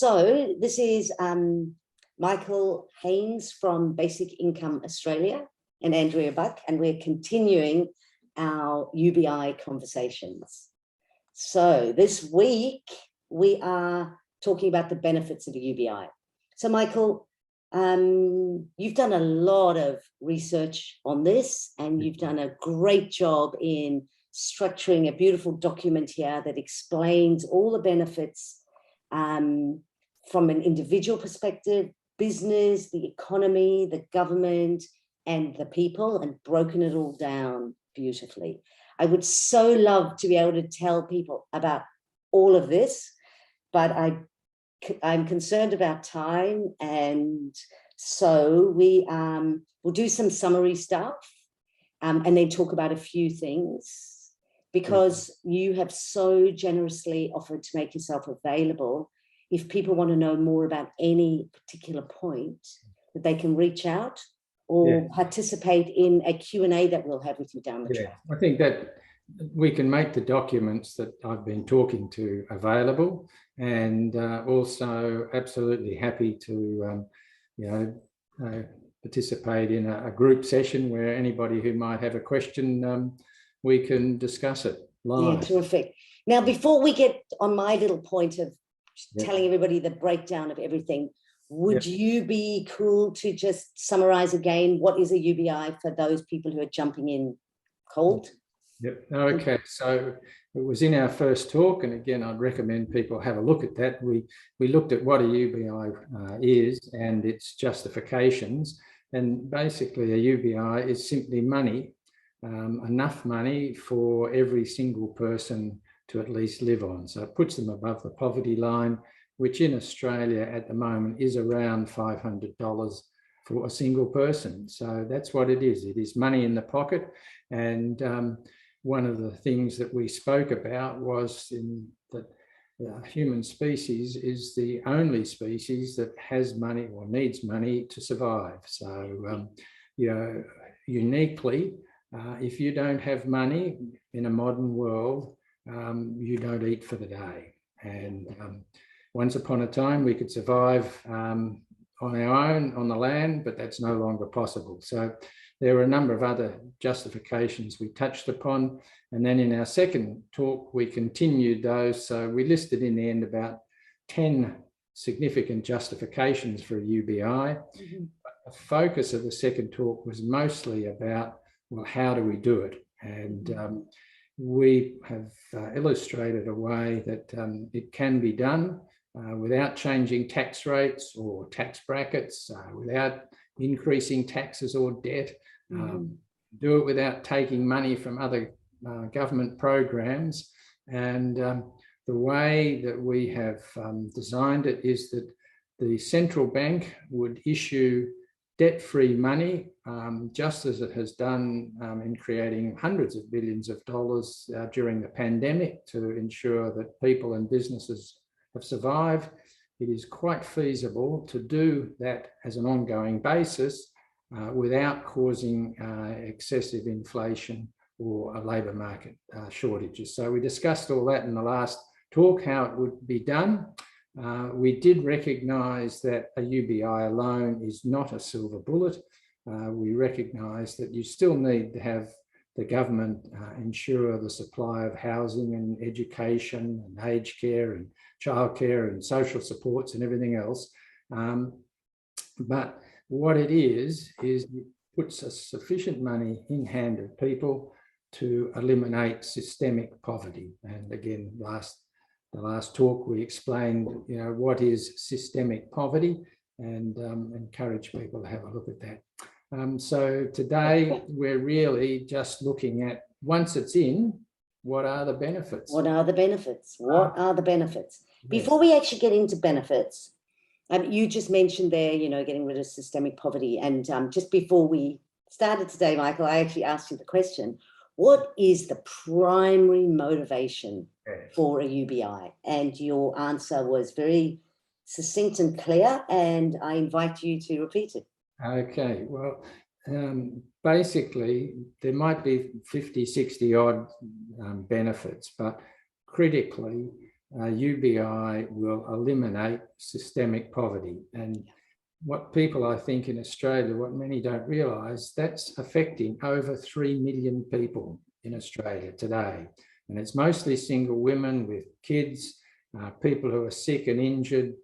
So this is Michael Haynes from Basic Income Australia and Andrea Buck, and we're continuing our UBI conversations. So this week we are talking about the benefits of a UBI. So Michael, you've done a lot of research on this, and you've done a great job in structuring a beautiful document here that explains all the benefits from an individual perspective, business, the economy, the government, and the people, and broken it all down beautifully. I would so love to be able to tell people about all of this, but I'm concerned about time, and so we'll do some summary stuff and then talk about a few things, because you have so generously offered to make yourself available. If people want to know more about any particular point, that they can reach out or participate in a Q&A that we'll have with you down the track. I think that we can make the documents that I've been talking to available, and also absolutely happy to participate in a group session where anybody who might have a question, we can discuss it live. Yeah, terrific. Now, before we get on my little point of telling everybody the breakdown of everything, would you be cool to just summarize again what is a UBI for those people who are jumping in cold? Yep. Okay, so it was in our first talk, and again, I'd recommend people have a look at that. We looked at what a UBI is and its justifications, and basically a UBI is simply money, enough money for every single person to at least live on. So it puts them above the poverty line, which in Australia at the moment is around $500 for a single person. So that's what it is. It is money in the pocket. And one of the things that we spoke about was that the human species is the only species that has money or needs money to survive. So, uniquely, if you don't have money in a modern world, you don't eat for the day. And once upon a time, we could survive on our own on the land, but that's no longer possible. So there were a number of other justifications we touched upon. And then in our second talk, we continued those. So we listed in the end about 10 significant justifications for a UBI. But the focus of the second talk was mostly about, well, how do we do it? And we have illustrated a way that it can be done without changing tax rates or tax brackets, without increasing taxes or debt, do it without taking money from other government programs. And the way that we have designed it is that the central bank would issue debt-free money, just as it has done in creating hundreds of billions of dollars during the pandemic to ensure that people and businesses have survived. It is quite feasible to do that as an ongoing basis without causing excessive inflation or labour market shortages. So we discussed all that in the last talk, how it would be done. We did recognise that a UBI alone is not a silver bullet. We recognise that you still need to have the government ensure the supply of housing and education and aged care and childcare and social supports and everything else. But what it is it puts a sufficient money in hand of people to eliminate systemic poverty. And again, the last talk we explained, what is systemic poverty, and encourage people to have a look at that. So today we're really just looking at, once it's in, what are the benefits? What are the benefits? What are the benefits? Before we actually get into benefits, you just mentioned there, getting rid of systemic poverty. And just before we started today, Michael, I actually asked you the question, what is the primary motivation for a UBI? And your answer was very succinct and clear, and I invite you to repeat it. Okay, well, basically, there might be 50, 60 odd benefits, but critically, UBI will eliminate systemic poverty. And what people, I think, in Australia, what many don't realise, that's affecting over 3 million people in Australia today. And it's mostly single women with kids, people who are sick and injured,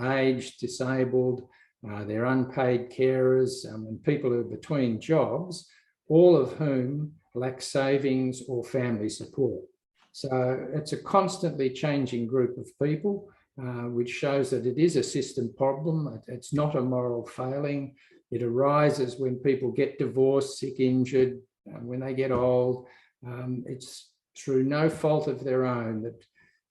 aged, disabled, they're unpaid carers, and people who are between jobs, all of whom lack savings or family support. So it's a constantly changing group of people, which shows that it is a system problem. It's not a moral failing. It arises when people get divorced, sick, injured, when they get old. It's through no fault of their own that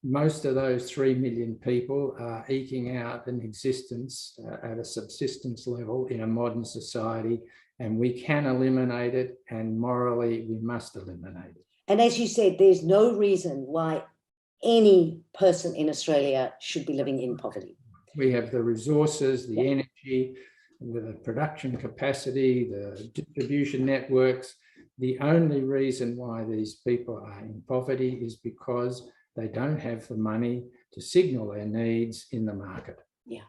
most of those 3 million people are eking out an existence at a subsistence level in a modern society, and we can eliminate it, and morally we must eliminate it. And as you said, there's no reason why any person in Australia should be living in poverty. We have the resources, the energy, the production capacity, the distribution networks. The only reason why these people are in poverty is because they don't have the money to signal their needs in the market. Yeah.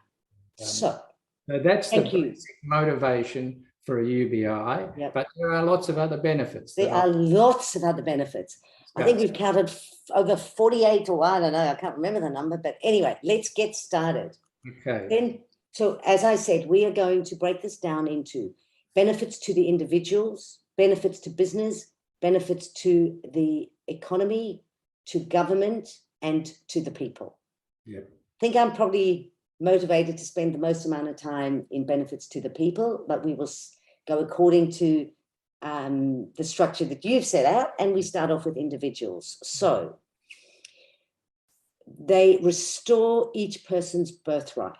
So that's the basic motivation for a UBI, but there are lots of other benefits. There are lots of other benefits. I think we've counted over 48, or I don't know, I can't remember the number, but anyway, let's get started. Okay. Then, so as I said, we are going to break this down into benefits to the individuals, benefits to business, benefits to the economy, to government, and to the people. Yeah. I think I'm probably motivated to spend the most amount of time in benefits to the people, but we will go according to the structure that you've set out, and we start off with individuals. So they restore each person's birthright,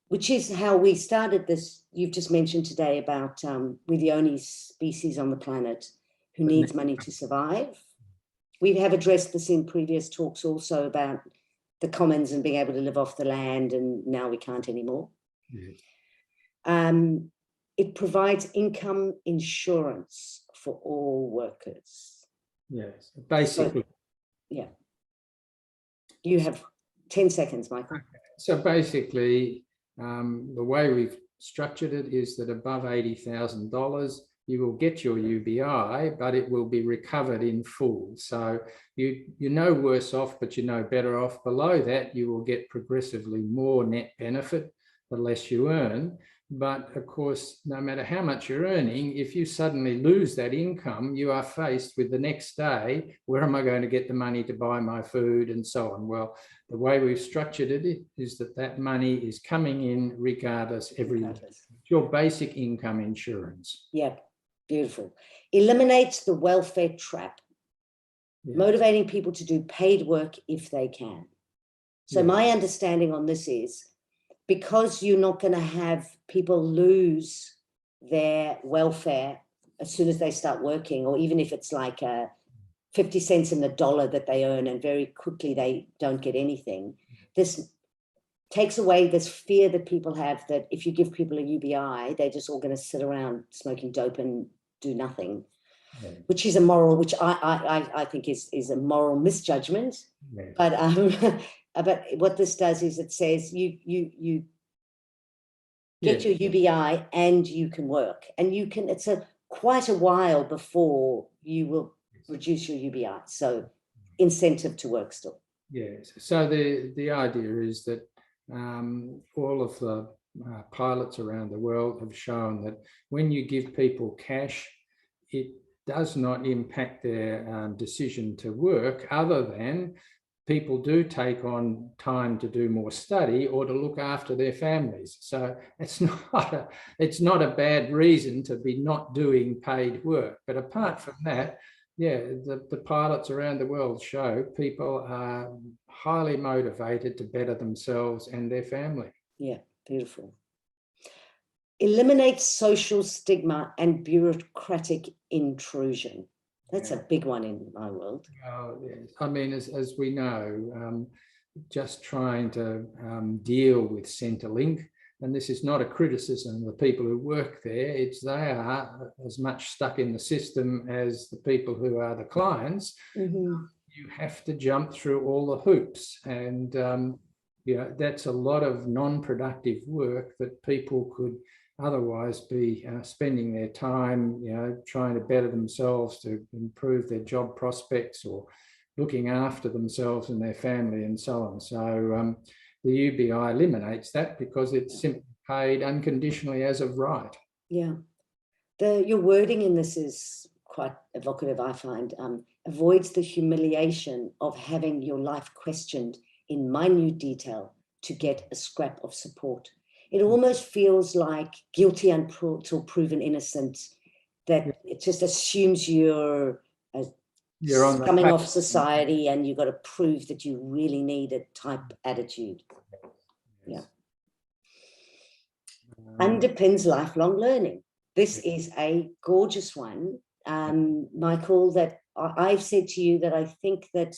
which is how we started this. You've just mentioned today about we're the only species on the planet who needs money to survive. We have addressed this in previous talks also about the commons and being able to live off the land, and now we can't anymore. Yeah. It provides income insurance for all workers. Yes, basically. So, yeah. You have 10 seconds, Michael. So basically, the way we've structured it is that above $80,000, you will get your UBI, but it will be recovered in full. So you're no worse off, but you're no better off. Below that, you will get progressively more net benefit the less you earn. But of course, no matter how much you're earning, if you suddenly lose that income, you are faced with the next day, where am I going to get the money to buy my food and so on? Well, the way we've structured it is that money is coming in regardless every day. It's your basic income insurance. Yeah, beautiful. Eliminates the welfare trap, motivating people to do paid work if they can. So my understanding on this is, because you're not going to have people lose their welfare as soon as they start working, or even if it's like 50 cents in the dollar that they earn and very quickly they don't get anything. This takes away this fear that people have that if you give people a UBI, they're just all going to sit around smoking dope and do nothing, which is a moral, which I think is a moral misjudgment. But what this does is it says you get your UBI and you can work, and you can. It's quite a while before you will reduce your UBI. So incentive to work still. Yes. So the idea is that all of the pilots around the world have shown that when you give people cash, it does not impact their decision to work, other than people do take on time to do more study or to look after their families. So it's not a bad reason to be not doing paid work. But apart from that, the pilots around the world show people are highly motivated to better themselves and their family. Yeah, beautiful. Eliminates social stigma and bureaucratic intrusion. That's a big one in my world. Oh, yes. I mean, as we know, just trying to deal with Centrelink, and this is not a criticism of the people who work there, they are as much stuck in the system as the people who are the clients. Mm-hmm. you have to jump through all the hoops, and that's a lot of non-productive work that people could otherwise be spending their time, trying to better themselves to improve their job prospects or looking after themselves and their family and so on. So the UBI eliminates that because it's simply paid unconditionally as of right. Yeah. Your wording in this is quite evocative, I find. Avoids the humiliation of having your life questioned in minute detail to get a scrap of support. It almost feels like guilty until proven innocent, that it just assumes you're on the coming off society and you've got to prove that you really need a type attitude. Yeah. Underpins lifelong learning. This is a gorgeous one, Michael, that I've said to you that I think that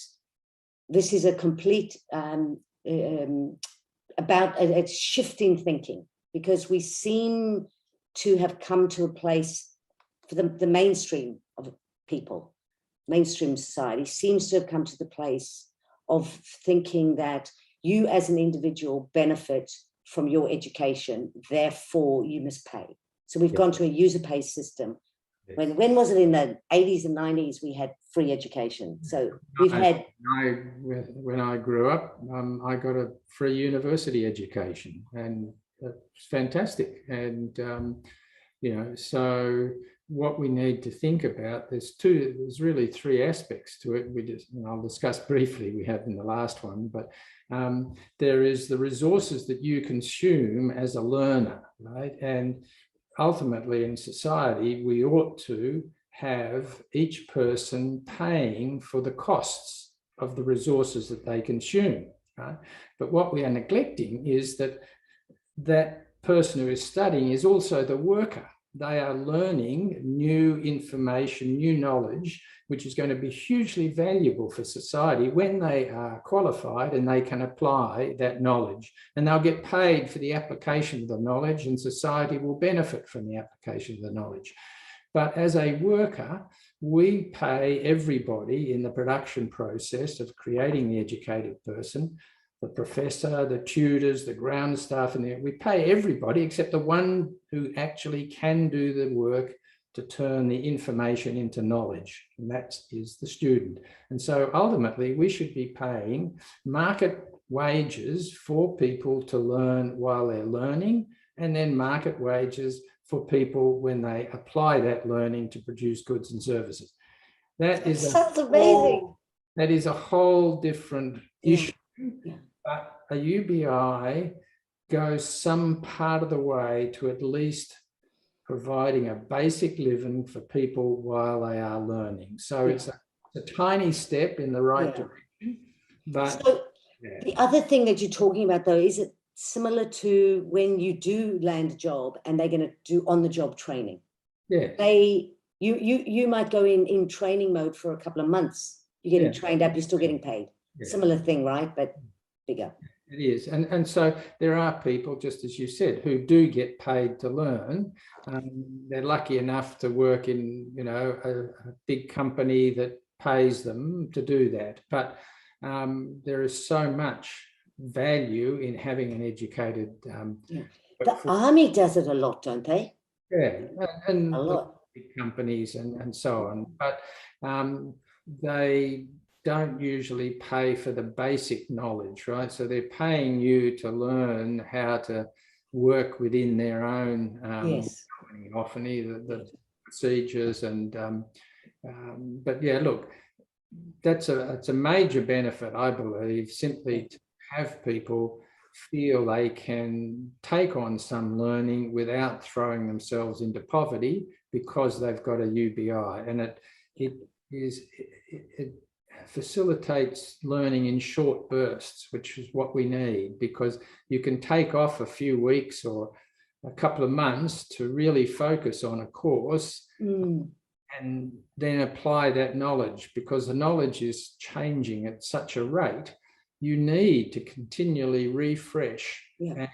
this is a complete about a shift in thinking, because we seem to have come to a place for the mainstream of people, mainstream society seems to have come to the place of thinking that you as an individual benefit from your education, therefore you must pay. So we've gone to a user pay system. When was it? In the 80s and 90s, we had free education. So we've had... When I grew up, I got a free university education, and it's fantastic. And, so what we need to think about, there's really three aspects to it. I'll discuss briefly, we have in the last one, but there is the resources that you consume as a learner, right? And ultimately in society, we ought to have each person paying for the costs of the resources that they consume, right? But what we are neglecting is that person who is studying is also the worker. They are learning new information, new knowledge, which is going to be hugely valuable for society when they are qualified and they can apply that knowledge. And they'll get paid for the application of the knowledge, and society will benefit from the application of the knowledge. But as a worker, we pay everybody in the production process of creating the educated person, the professor, the tutors, the ground staff, and we pay everybody except the one who actually can do the work to turn the information into knowledge, and that is the student. And so ultimately, we should be paying market wages for people to learn while they're learning, and then market wages for people when they apply that learning to produce goods and services. That sounds amazing. That is a whole different issue. Yeah. But a UBI goes some part of the way to at least providing a basic living for people while they are learning. So it's a tiny step in the right direction. But so the other thing that you're talking about, though, is it similar to when you do land a job and they're going to do on-the-job training? Yeah. You might go in training mode for a couple of months. You're getting trained up, you're still getting paid. Yeah. Similar thing, right? But bigger. It is. And so there are people, just as you said, who do get paid to learn. They're lucky enough to work in, a big company that pays them to do that. But there is so much value in having an educated... The army does it a lot, don't they? Yeah, and a lot. Big companies and so on. But they don't usually pay for the basic knowledge, right? So they're paying you to learn how to work within their own company, often the procedures and but yeah, look, it's a major benefit, I believe, simply to have people feel they can take on some learning without throwing themselves into poverty because they've got a UBI, and it facilitates learning in short bursts, which is what we need, because you can take off a few weeks or a couple of months to really focus on a course and then apply that knowledge, because the knowledge is changing at such a rate. You need to continually refresh. And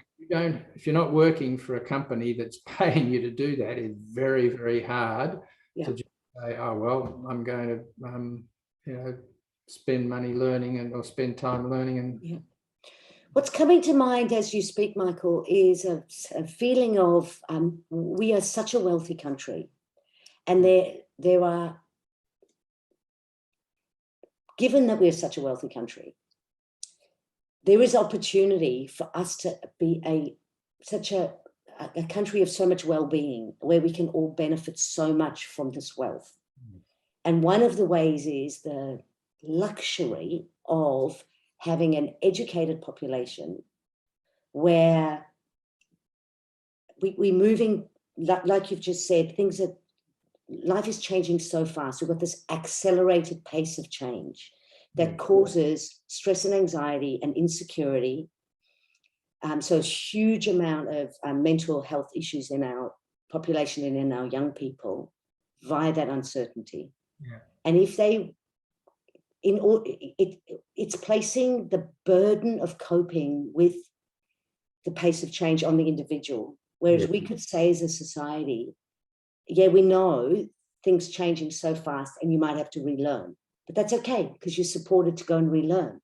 if you're not working for a company that's paying you to do that, it's very, very hard to just say, oh, well, I'm going to, spend money learning or spend time learning. And yeah. What's coming to mind as you speak, Michael, is a feeling of we are such a wealthy country, and there are, given that we're such a wealthy country, there is opportunity for us to be such a country of so much well-being, where we can all benefit so much from this wealth. And one of the ways is the luxury of having an educated population, where we're moving, like you've just said, life is changing so fast. We've got this accelerated pace of change that causes stress and anxiety and insecurity. So a huge amount of mental health issues in our population and in our young people via that uncertainty. Yeah. And if it's placing the burden of coping with the pace of change on the individual. Whereas we could say as a society, yeah, we know things changing so fast and you might have to relearn, but that's okay because you're supported to go and relearn.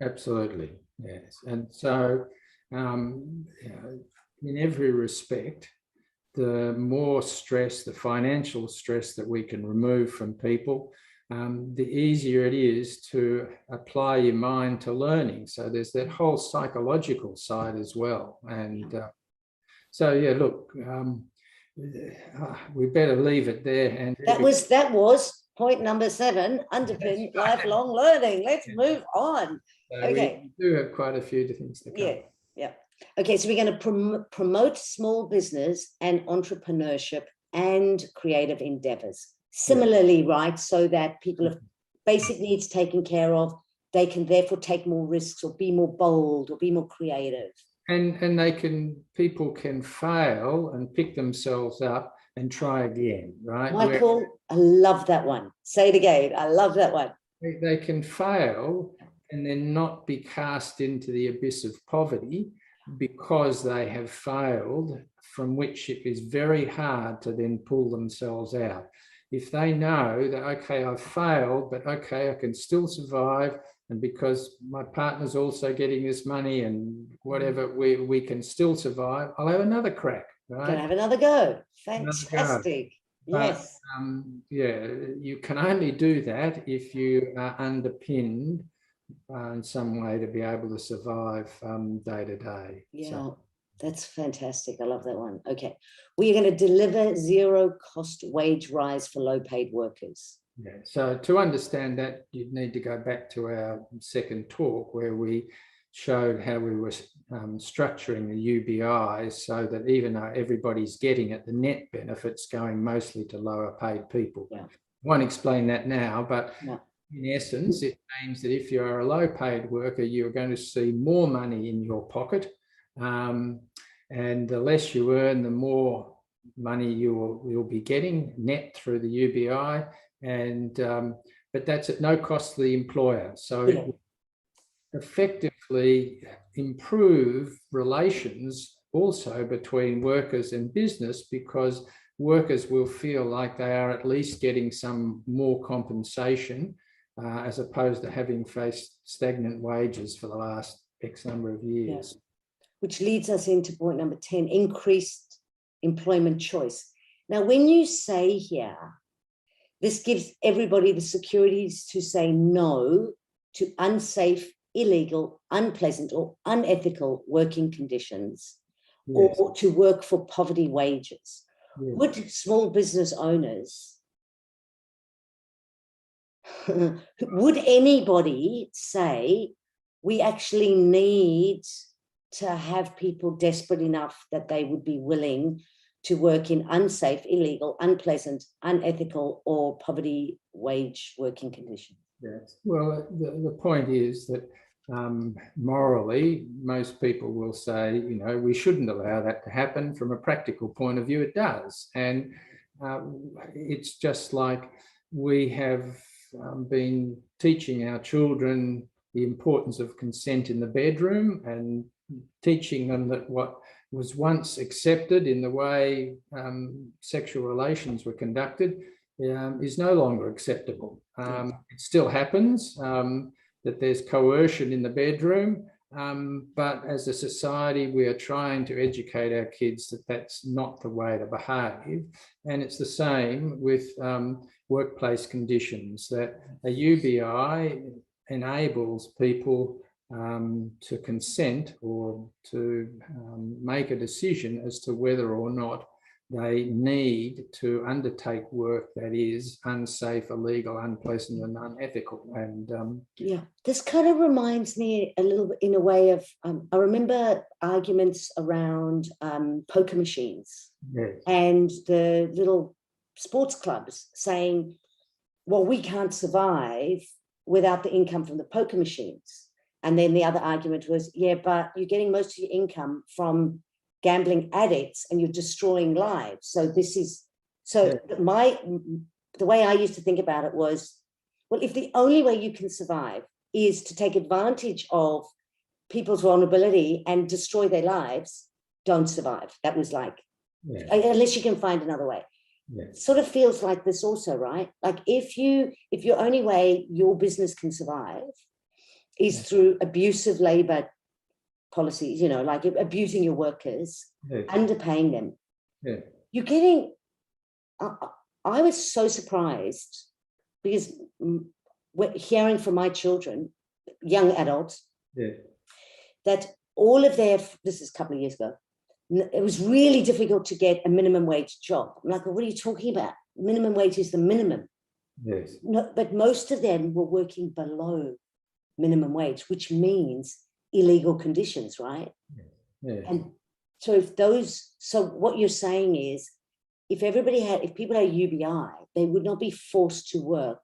Absolutely, yes. And so in every respect, the more stress, the financial stress that we can remove from people, the easier it is to apply your mind to learning. So there's that whole psychological side as well. And so, yeah, look, we better leave it there. And that was point number 7, underpin lifelong learning. Let's move on. So okay. We do have quite a few things to cover. Yeah. Okay, so we're going to promote small business and entrepreneurship and creative endeavors. Similarly, right, so that people have basic needs taken care of, they can therefore take more risks or be more bold or be more creative. And people can fail and pick themselves up and try again, right? Michael, I love that one. Say it again. I love that one. They can fail and then not be cast into the abyss of poverty because they have failed, from which it is very hard to then pull themselves out. If they know that, okay, I've failed, but okay, I can still survive, and because my partner's also getting this money and whatever, we can still survive, I'll have another crack, right? Can have another go. Fantastic. Yes. But, yeah, you can only do that if you are underpinned in some way to be able to survive day to day. Yeah, so. That's fantastic. I love that one. Okay. We're going to deliver zero cost wage rise for low paid workers. Yeah. So to understand that, you'd need to go back to our second talk where we showed how we were structuring the UBI so that even though everybody's getting it, the net benefits going mostly to lower paid people. Yeah. I won't explain that now, but in essence, it means that if you're a low paid worker, you're going to see more money in your pocket. And the less you earn, the more money you'll be getting net through the UBI, and but that's at no cost to the employer. So it will effectively improve relations also between workers and business, because workers will feel like they are at least getting some more compensation as opposed to having faced stagnant wages for the last X number of years. Yeah. Which leads us into point number 10, increased employment choice. Now, when you say here, this gives everybody the securities to say no to unsafe, illegal, unpleasant, or unethical working conditions, or to work for poverty wages. Would small business owners, would anybody say we actually need to have people desperate enough that they would be willing to work in unsafe, illegal, unpleasant, unethical, or poverty wage working conditions? Yes. Well, the point is that morally, most people will say, you know, we shouldn't allow that to happen. From a practical point of view, it does. And it's just like we have been teaching our children the importance of consent in the bedroom and teaching them that what was once accepted in the way sexual relations were conducted is no longer acceptable. It still happens that there's coercion in the bedroom, but as a society, we are trying to educate our kids that that's not the way to behave. And it's the same with workplace conditions, that a UBI enables people to consent or to make a decision as to whether or not they need to undertake work that is unsafe, illegal, unpleasant, and unethical. And yeah, this kind of reminds me a little bit in a way of, I remember arguments around poker machines. yes. And the little sports clubs saying, well, we can't survive without the income from the poker machines. And then the other argument was, yeah, but you're getting most of your income from gambling addicts and you're destroying lives. So this is, so yeah. The way I used to think about it was, well, if the only way you can survive is to take advantage of people's vulnerability and destroy their lives, don't survive. That was like, yeah. Unless you can find another way. Yeah. Sort of feels like this also, right? Like if your only way your business can survive is yeah. through abusive labor policies, like abusing your workers, yeah. underpaying them. Yeah. You're getting, I was so surprised because hearing from my children, young adults, yeah. that all of their, this is a couple of years ago, it was really difficult to get a minimum wage job. I'm like, well, what are you talking about? Minimum wage is the minimum. Yes. No, but most of them were working below minimum wage, which means illegal conditions, right? Yeah. And so so what you're saying is, if people had UBI, they would not be forced to work,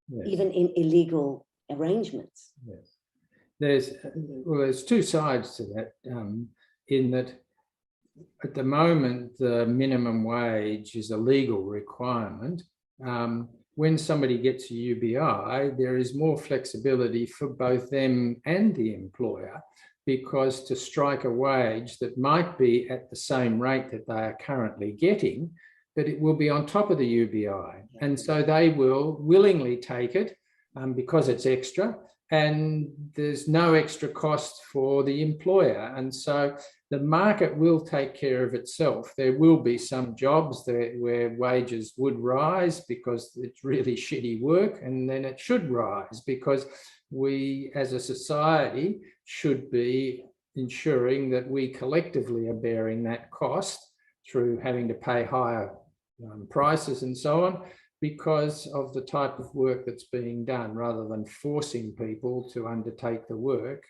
yes. even in illegal arrangements. Yes. There's two sides to that, in that at the moment, the minimum wage is a legal requirement. When somebody gets a UBI, there is more flexibility for both them and the employer, because to strike a wage that might be at the same rate that they are currently getting, but it will be on top of the UBI. And so they will willingly take it because it's extra, and there's no extra cost for the employer. And so the market will take care of itself. There will be some jobs where wages would rise because it's really shitty work, and then it should rise because we as a society should be ensuring that we collectively are bearing that cost through having to pay higher prices and so on, because of the type of work that's being done, rather than forcing people to undertake the work,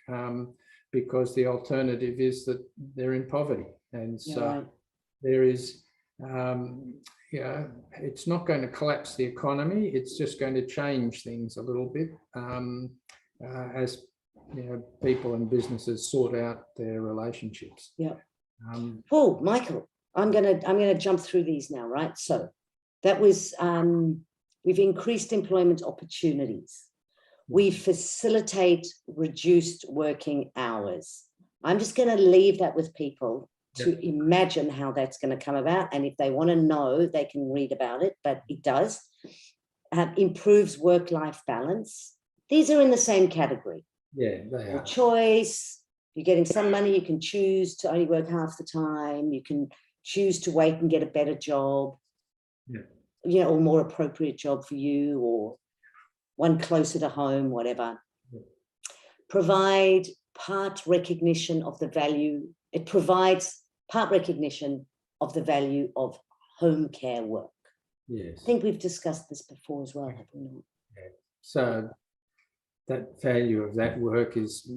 because the alternative is that they're in poverty. And so right. there is, it's not going to collapse the economy. It's just going to change things a little bit as people and businesses sort out their relationships. Yeah. Michael, I'm gonna jump through these now, right? So that was we've increased employment opportunities. We facilitate reduced working hours. I'm just going to leave that with people to imagine how that's going to come about. And if they want to know, they can read about it, but it does. Improves work-life balance. These are in the same category. Yeah, they are. Your choice, you're getting some money, you can choose to only work half the time, you can choose to wait and get a better job, or more appropriate job for you, or one closer to home, whatever. Yeah. Provide part recognition of the value. It provides part recognition of the value of home care work. Yes. I think we've discussed this before as well, have we not? Yeah. So that value of that work is,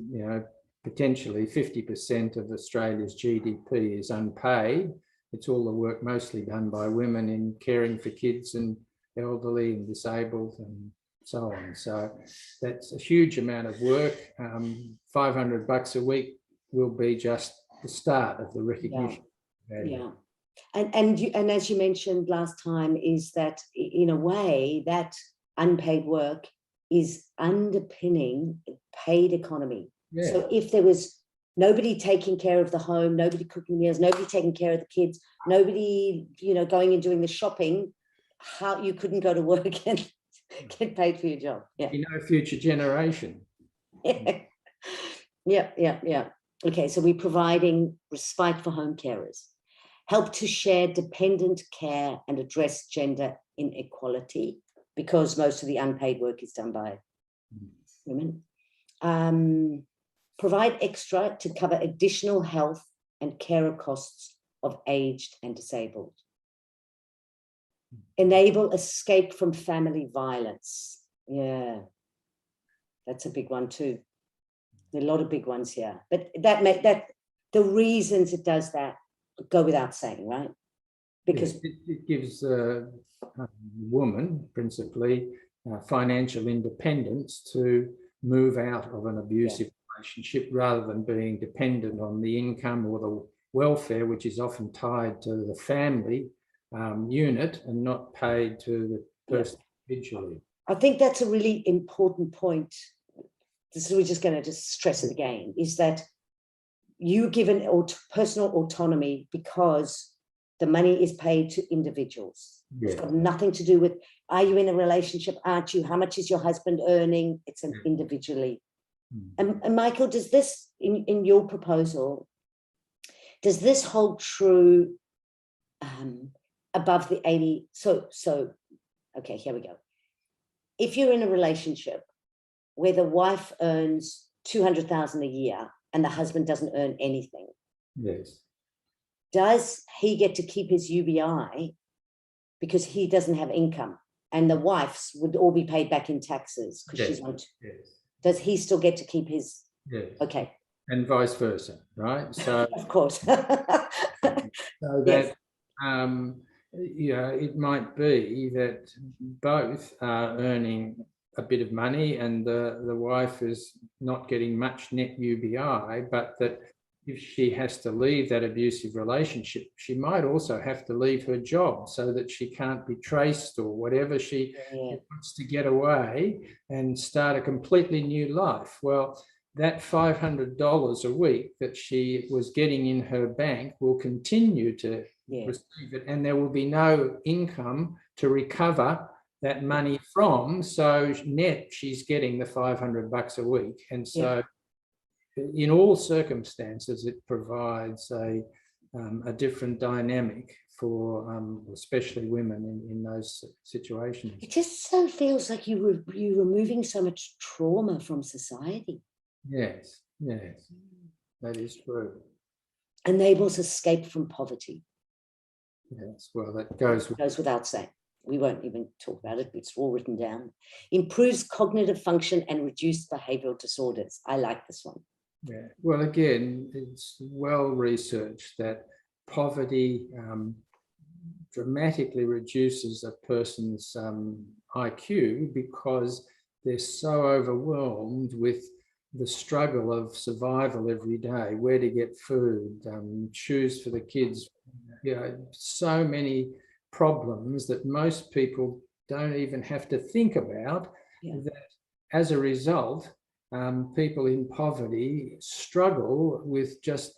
potentially 50% of Australia's GDP is unpaid. It's all the work mostly done by women in caring for kids and elderly and disabled and so on. So that's a huge amount of work. $500 a week will be just the start of the recognition. Yeah. And as you mentioned last time, is that in a way that unpaid work is underpinning paid economy. Yeah. So if there was nobody taking care of the home, nobody cooking meals, nobody taking care of the kids, nobody, going and doing the shopping, how you couldn't go to work and get paid for your job. Yeah. No future generation. Yeah. Okay, so we're providing respite for home carers, help to share dependent care and address gender inequality, because most of the unpaid work is done by women. Provide extra to cover additional health and carer costs of aged and disabled. Enable escape from family violence. Yeah, that's a big one too. There are a lot of big ones here, but that the reasons it does that go without saying, right? Because it gives a woman principally financial independence to move out of an abusive relationship, rather than being dependent on the income or the welfare, which is often tied to the family unit and not paid to the person individually. I think that's a really important point. This is, we're just going to just stress it again, is that you give an personal autonomy because the money is paid to individuals. It's got nothing to do with, are you in a relationship? Aren't you? How much is your husband earning? It's an individually. And Michael, does this, in your proposal, does this hold true above the 80? So, okay, here we go. If you're in a relationship where the wife earns 200,000 a year and the husband doesn't earn anything, yes, does he get to keep his UBI because he doesn't have income, and the wife's would all be paid back in taxes because she's on? Does he still get to keep his? Yes. Okay. And vice versa, right? So of course. so that it might be that both are earning a bit of money and the wife is not getting much net UBI, but that if she has to leave that abusive relationship, she might also have to leave her job so that she can't be traced or whatever. She wants to get away and start a completely new life. Well, that $500 a week that she was getting in her bank will continue to receive it, and there will be no income to recover that money from. So net, she's getting the $500 a week. And so in all circumstances, it provides a different dynamic for especially women in those situations. It just so feels like you're removing so much trauma from society. Yes, that is true. Enables escape from poverty. Yes, well, that goes without saying. We won't even talk about it. It's all written down. Improves cognitive function and reduced behavioral disorders. I like this one. Yeah. Well, again, it's well researched that poverty dramatically reduces a person's IQ because they're so overwhelmed with the struggle of survival every day, where to get food, shoes for the kids, so many problems that most people don't even have to think about. That as a result, people in poverty struggle with just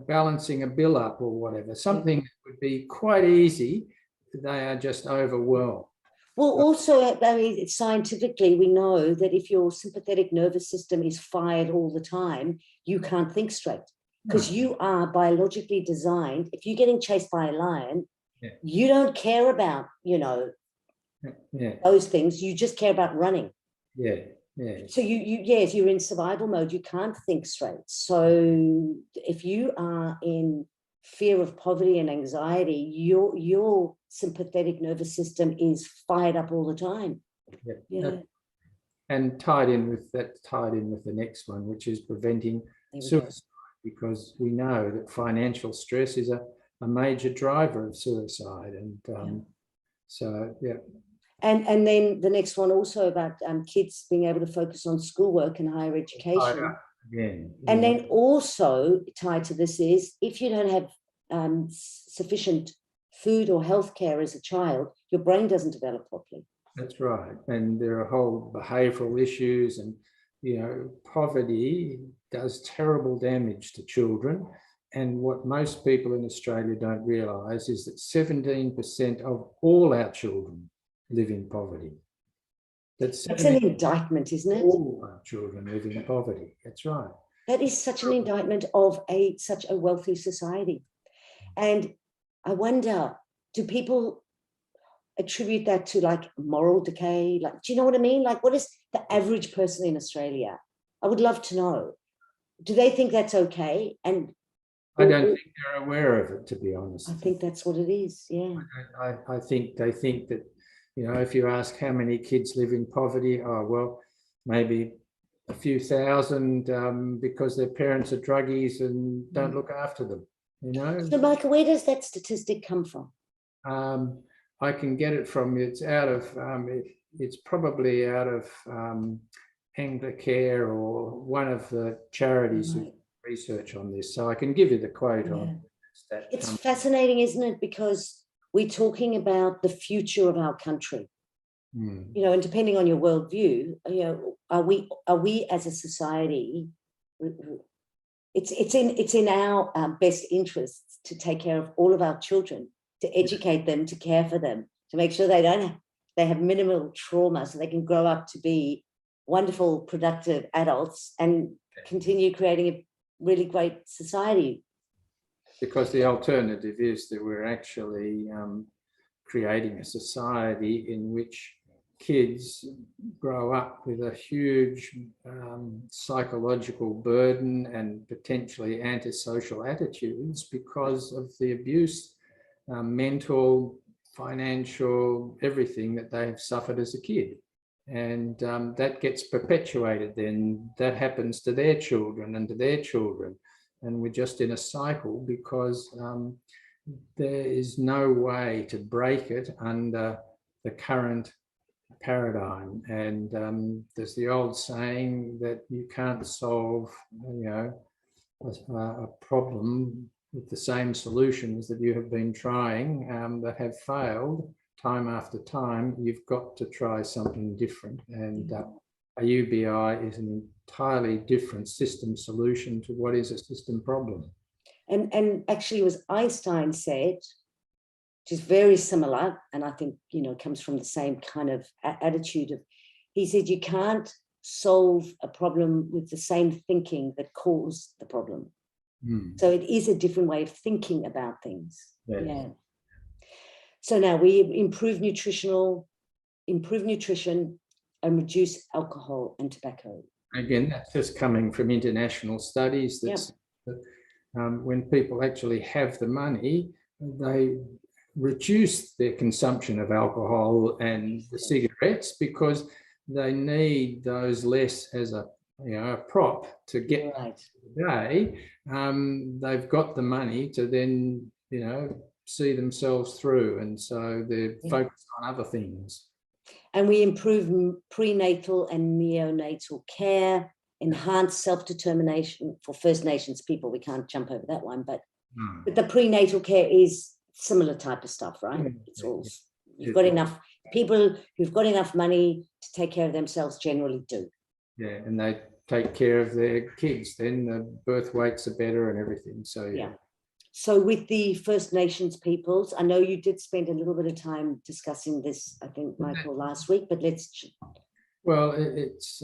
balancing a bill up or whatever, something that would be quite easy. They are just overwhelmed. Well, also, I mean, scientifically, we know that if your sympathetic nervous system is fired all the time, you can't think straight, because you are biologically designed. If you're getting chased by a lion, you don't care about, those things. You just care about running. So you're in survival mode. You can't think straight. So if you are in fear of poverty and anxiety, your sympathetic nervous system is fired up all the time. And tied in with the next one, which is preventing suicide, because we know that financial stress is a major driver of suicide. And And then the next one also about kids being able to focus on schoolwork and higher education. And then also tied to this is, if you don't have sufficient food or healthcare as a child, your brain doesn't develop properly. That's right. And there are whole behavioural issues, and poverty does terrible damage to children. And what most people in Australia don't realise is that 17% of all our children live in poverty. That's an indictment, isn't it? All our children live in poverty. That's right. That is such an indictment of such a wealthy society. And I wonder, do people attribute that to like moral decay? Like, do you know what I mean? Like, what is the average person in Australia? I would love to know. Do they think that's okay? And I don't think they're aware of it, to be honest. I think that's what it is. Yeah. I think they think that, you know, if you ask how many kids live in poverty, oh, well, maybe a few thousand because their parents are druggies and don't look after them, you know. So, Michael, where does that statistic come from? I can get it from, it's out of, it's probably out of Anglicare or one of the charities who research on this. So I can give you the quote on that. It's fascinating, isn't it? Because we're talking about the future of our country. You know, and depending on your worldview, you know, are we as a society, it's in our best interests to take care of all of our children, to educate them, to care for them, to make sure they have minimal trauma, so they can grow up to be wonderful, productive adults and continue creating a really great society. Because the alternative is that we're actually creating a society in which kids grow up with a huge psychological burden and potentially antisocial attitudes because of the abuse, mental, financial, everything that they have suffered as a kid. And that gets perpetuated then. That happens to their children and to their children. And we're just in a cycle because there is no way to break it under the current paradigm. And there's the old saying that you can't solve, you know, a problem with the same solutions that you have been trying that have failed time after time. You've got to try something different. And a UBI is an entirely different system solution to what is a system problem. And actually, it was Einstein said, which is very similar, and I think, you know, comes from the same kind of attitude of, he said, you can't solve a problem with the same thinking that caused the problem. So it is a different way of thinking about things. Yeah. So now we improve nutrition and reduce alcohol and tobacco. Again, that's just coming from international studies. That when people actually have the money, they reduce their consumption of alcohol and the cigarettes because they need those less as a, you know, a prop to get the day. They've got the money to then, you know, see themselves through, and so they're focused on other things. And we improve prenatal and neonatal care, enhance self-determination for First Nations people. We can't jump over that one, but the prenatal care is similar type of stuff, right? It's all, you've got enough people who've got enough money to take care of themselves generally do. Yeah, and they take care of their kids, then the birth weights are better and everything. So So with the First Nations peoples, I know you did spend a little bit of time discussing this, I think, Michael, last week, but let's... Well, it's,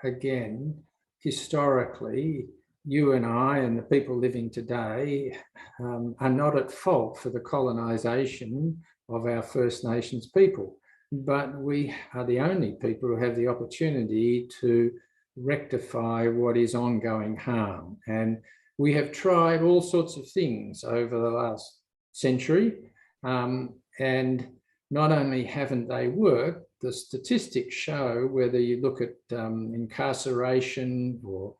again, historically, you and I and the people living today are not at fault for the colonisation of our First Nations people, but we are the only people who have the opportunity to rectify what is ongoing harm. And we have tried all sorts of things over the last century, and not only haven't they worked, the statistics show, whether you look at incarceration or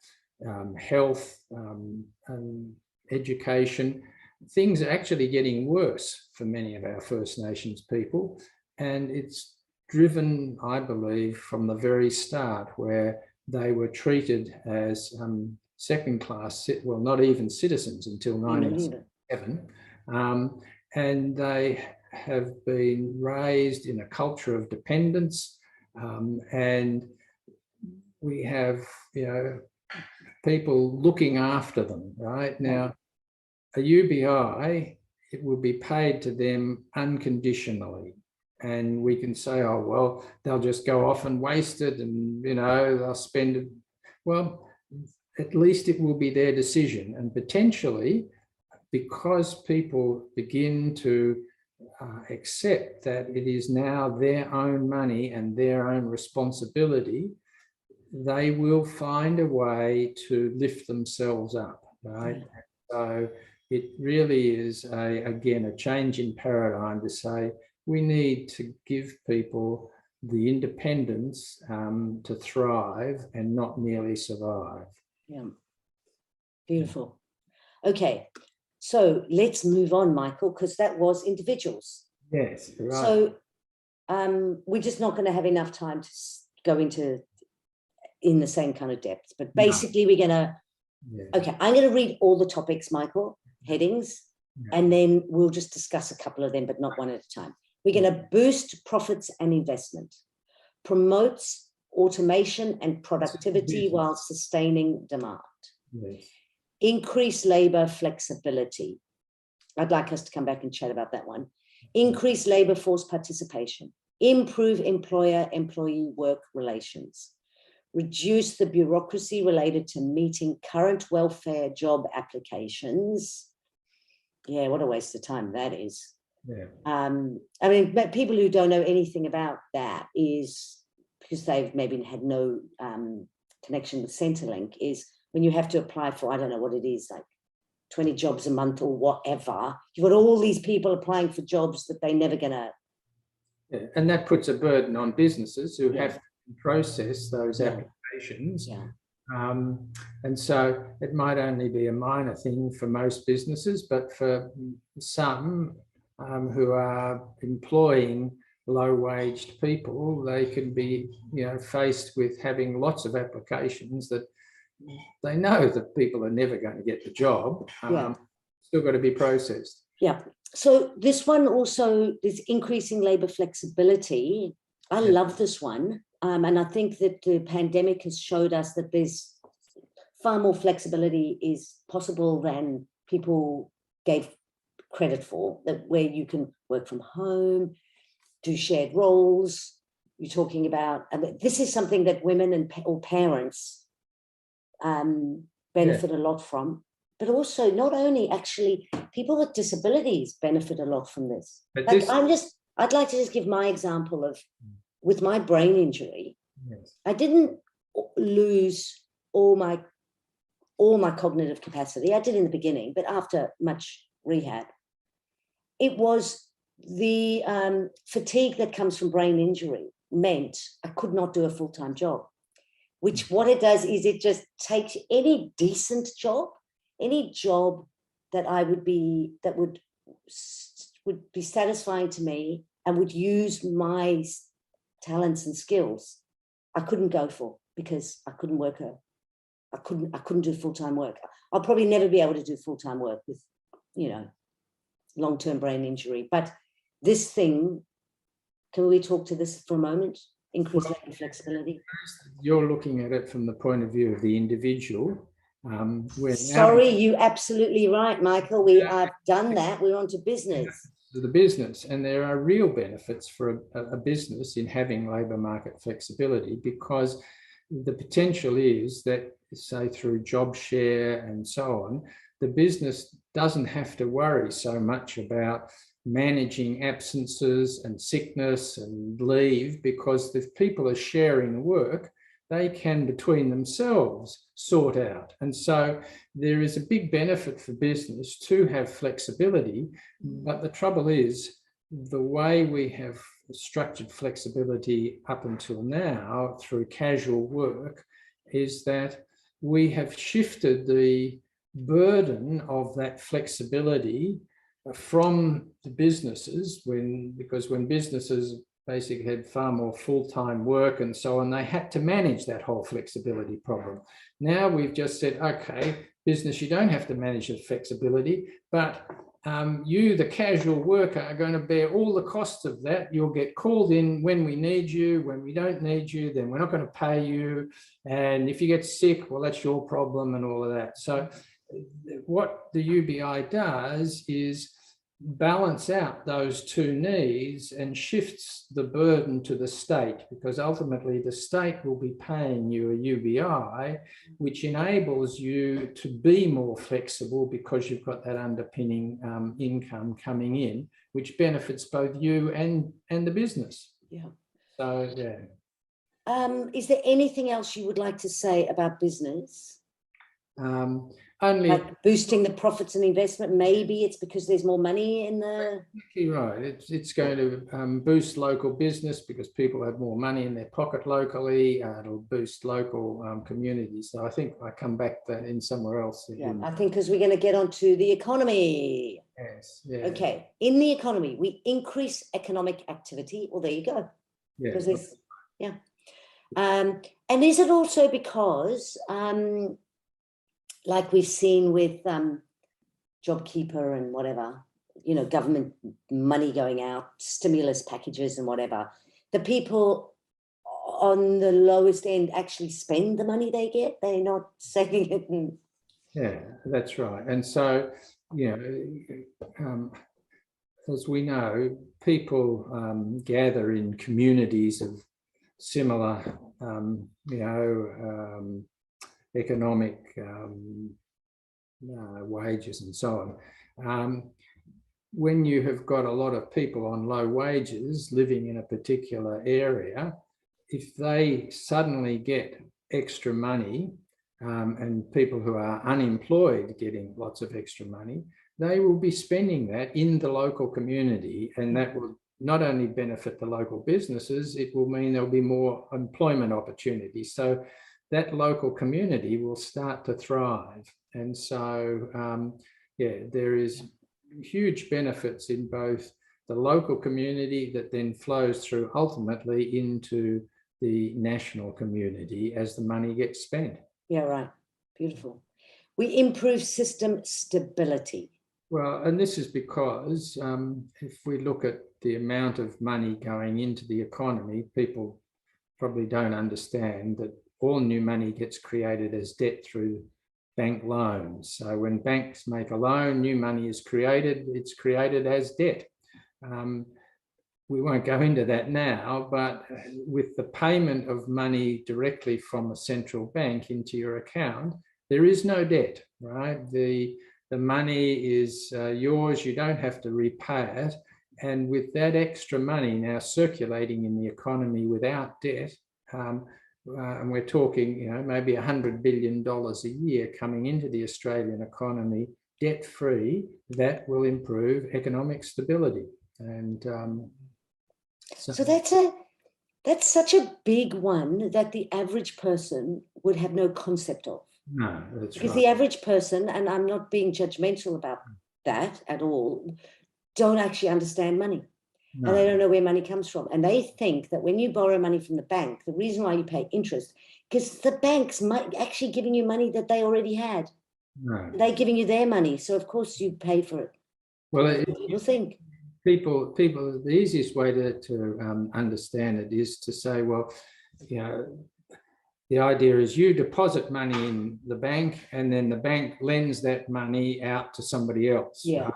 health and education, things are actually getting worse for many of our First Nations people. And it's driven, I believe, from the very start, where they were treated as second class, well, not even citizens until 1977. And they have been raised in a culture of dependence. And we have, you know, people looking after them, right? Now, a UBI, it will be paid to them unconditionally. And we can say, oh, well, they'll just go off and waste it and, they'll spend it. Well, at least it will be their decision. And potentially, because people begin to accept that it is now their own money and their own responsibility, they will find a way to lift themselves up, right? So it really is, again, a change in paradigm to say we need to give people the independence to thrive and not merely survive. Yeah, beautiful. Okay, so let's move on, Michael, because that was individuals. Yes, right. So we're just not going to have enough time to go into in the same kind of depth, but basically we're going to, okay, I'm going to read all the topics, Michael, headings, and then we'll just discuss a couple of them, but not one at a time. We're going to boost profits and investment, promotes automation and productivity while sustaining demand, increase labor flexibility. I'd like us to come back and chat about that one. Increase labor force participation, improve employer-employee work relations, reduce the bureaucracy related to meeting current welfare job applications. Yeah, what a waste of time that is. Yeah. I mean, but people who don't know anything about that is because they've maybe had no connection with Centrelink, is when you have to apply for, I don't know what it is, like 20 jobs a month or whatever, you've got all these people applying for jobs that they're never gonna. Yeah. And that puts a burden on businesses who have to process those applications. And so it might only be a minor thing for most businesses, but for some who are employing low-waged people, they can be, faced with having lots of applications that they know that people are never going to get the job. Still got to be processed. Yeah. So this one also is increasing labour flexibility. I love this one. And I think that the pandemic has showed us that there's far more flexibility is possible than people gave credit for, that where you can work from home, do shared roles. You're talking about, I mean, this is something that women and or parents benefit a lot from, but also not only actually people with disabilities benefit a lot from this. But like I'd like to just give my example of, with my brain injury, I didn't lose all my cognitive capacity. I did in the beginning, but after much rehab, it was the fatigue that comes from brain injury meant I could not do a full-time job, which what it does is it just takes any decent job, any job that would be satisfying to me and would use my talents and skills, I couldn't go for, because I couldn't work I couldn't do full-time work. I'll probably never be able to do full-time work with, long-term brain injury. But this thing, can we talk to this for a moment? Increase labor flexibility. You're looking at it from the point of view of the individual. Sorry, you're absolutely right, Michael. We have done that. We're on to business. The business, and there are real benefits for a business in having labour market flexibility, because the potential is that, say, through job share and so on, the business doesn't have to worry so much about managing absences and sickness and leave, because if people are sharing work, they can between themselves sort out. And so there is a big benefit for business to have flexibility, but the trouble is the way we have structured flexibility up until now through casual work is that we have shifted the burden of that flexibility from the businesses, because when businesses basically had far more full-time work and so on, they had to manage that whole flexibility problem. Now we've just said, okay, business, you don't have to manage the flexibility, but you, the casual worker, are going to bear all the costs of that. You'll get called in when we need you. When we don't need you, then we're not going to pay you. And if you get sick, well, that's your problem and all of that. So what the UBI does is balance out those two needs and shifts the burden to the state, because ultimately the state will be paying you a UBI, which enables you to be more flexible because you've got that underpinning income coming in, which benefits both you and the business. Yeah. So, yeah. Is there anything else you would like to say about business? Only like boosting the profits and investment. Maybe it's because there's more money in the. Exactly right. It's going to boost local business because people have more money in their pocket locally. It'll boost local communities. So I think I come back to that in somewhere else. Yeah, I think because we're going to get onto the economy. Yes. Yeah. Okay. In the economy, we increase economic activity. Well, there you go. Yeah. Because there's, yeah. And is it also because, like we've seen with JobKeeper and whatever, you know, government money going out, stimulus packages and whatever, the people on the lowest end actually spend the money they get? They're not saving it. And... Yeah, that's right. And so, you know, as we know, people gather in communities of similar, you know, economic wages and so on. When you have got a lot of people on low wages living in a particular area, if they suddenly get extra money, and people who are unemployed getting lots of extra money, they will be spending that in the local community, and that will not only benefit the local businesses, it will mean there'll be more employment opportunities. So that local community will start to thrive. And so, yeah, there is huge benefits in both the local community that then flows through ultimately into the national community as the money gets spent. Yeah, right. Beautiful. We improve system stability. Well, and this is because if we look at the amount of money going into the economy, people probably don't understand that all new money gets created as debt through bank loans. So when banks make a loan, new money is created, it's created as debt. We won't go into that now, but with the payment of money directly from a central bank into your account, there is no debt, right? The money is yours, you don't have to repay it. And with that extra money now circulating in the economy without debt, and we're talking, you know, maybe $100 billion a year coming into the Australian economy debt-free, that will improve economic stability. And so that's such a big one that the average person would have no concept of. No, that's because right. The average person, and I'm not being judgmental about that at all, don't actually understand money. No. And they don't know where money comes from. And they think that when you borrow money from the bank, the reason why you pay interest, because the bank's actually giving you money that they already had. No. They're giving you their money. So, of course, you pay for it. Well, people think. People, the easiest way to understand it is to say, well, you know, the idea is you deposit money in the bank and then the bank lends that money out to somebody else. Yeah. Right?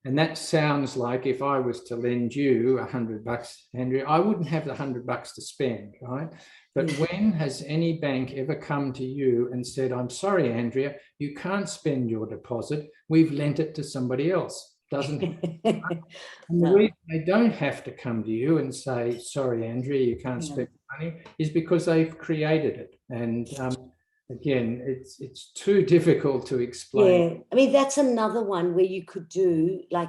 And that sounds like if I was to lend you $100, Andrea, I wouldn't have the $100 to spend, right? But when has any bank ever come to you and said, I'm sorry, Andrea, you can't spend your deposit. We've lent it to somebody else. Doesn't and the reason they don't have to come to you and say, sorry, Andrea, you can't spend money is because they've created it. And again, it's too difficult to explain. Yeah, I mean, that's another one where you could do like